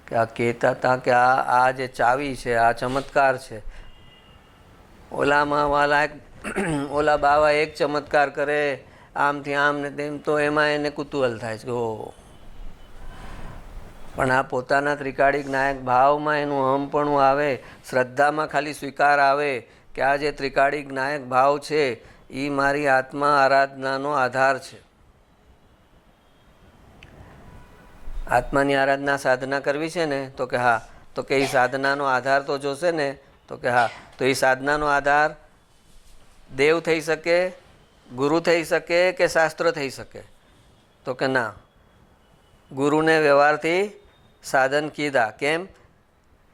કે આ કહેતા હતા કે આ જે ચાવી છે, આ ચમત્કાર છે. ઓલા બાવા એક ચમત્કાર કરે આમથી આમ ને તેમ, તો એમાં એને કુતૂહલ થાય છે કે ઓહો. પણ આ પોતાના ત્રિકાળિક નાયક ભાવમાં એનું અહમપણું આવે, શ્રદ્ધામાં ખાલી સ્વીકાર આવે કે આ જે ત્રિકાળિક નાયક ભાવ છે એ મારી આત્મા આરાધનાનો આધાર છે. આત્માની આરાધના સાધના કરવી છે ને, તો કે હા. તો કે એ સાધનાનો આધાર તો જોશે ને, તો કે હા. તો એ સાધનાનો આધાર દેવ થઈ શકે, ગુરુ થઈ શકે કે શાસ્ત્ર થઈ શકે? તો કે ના, ગુરુને વ્યવહારથી સાધન કીધા.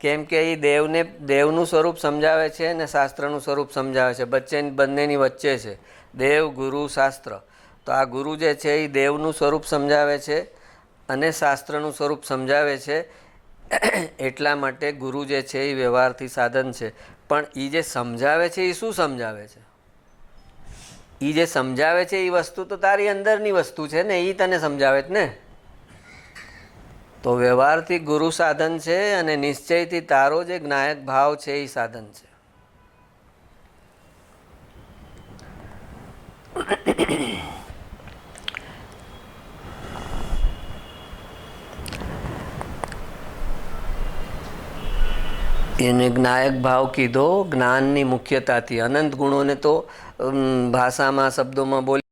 કેમ કે એ દેવનું સ્વરૂપ સમજાવે છે અને શાસ્ત્રનું સ્વરૂપ સમજાવે છે. બંનેની વચ્ચે છે દેવ, ગુરુ, શાસ્ત્ર. તો આ ગુરુ જે છે એ દેવનું સ્વરૂપ સમજાવે છે અને શાસ્ત્રનું સ્વરૂપ સમજાવે છે. એટલા માટે ગુરુ જે છે એ વ્યવહારથી સાધન છે. પણ એ જે સમજાવે છે એ શું સમજાવે છે? એ જે સમજાવે છે એ વસ્તુ તો તારી અંદરની વસ્તુ છે ને, એ તને સમજાવે જ ને. તો વ્યવહારથી ગુરુ સાધન છે અને નિશ્ચયથી તારો જે જ્ઞાયક ભાવ છે એ સાધન છે. એને જ્ઞાયક ભાવ કીધો જ્ઞાનની મુખ્યતાથી. અનંત ગુણોને તો ભાષામાં, શબ્દોમાં બોલી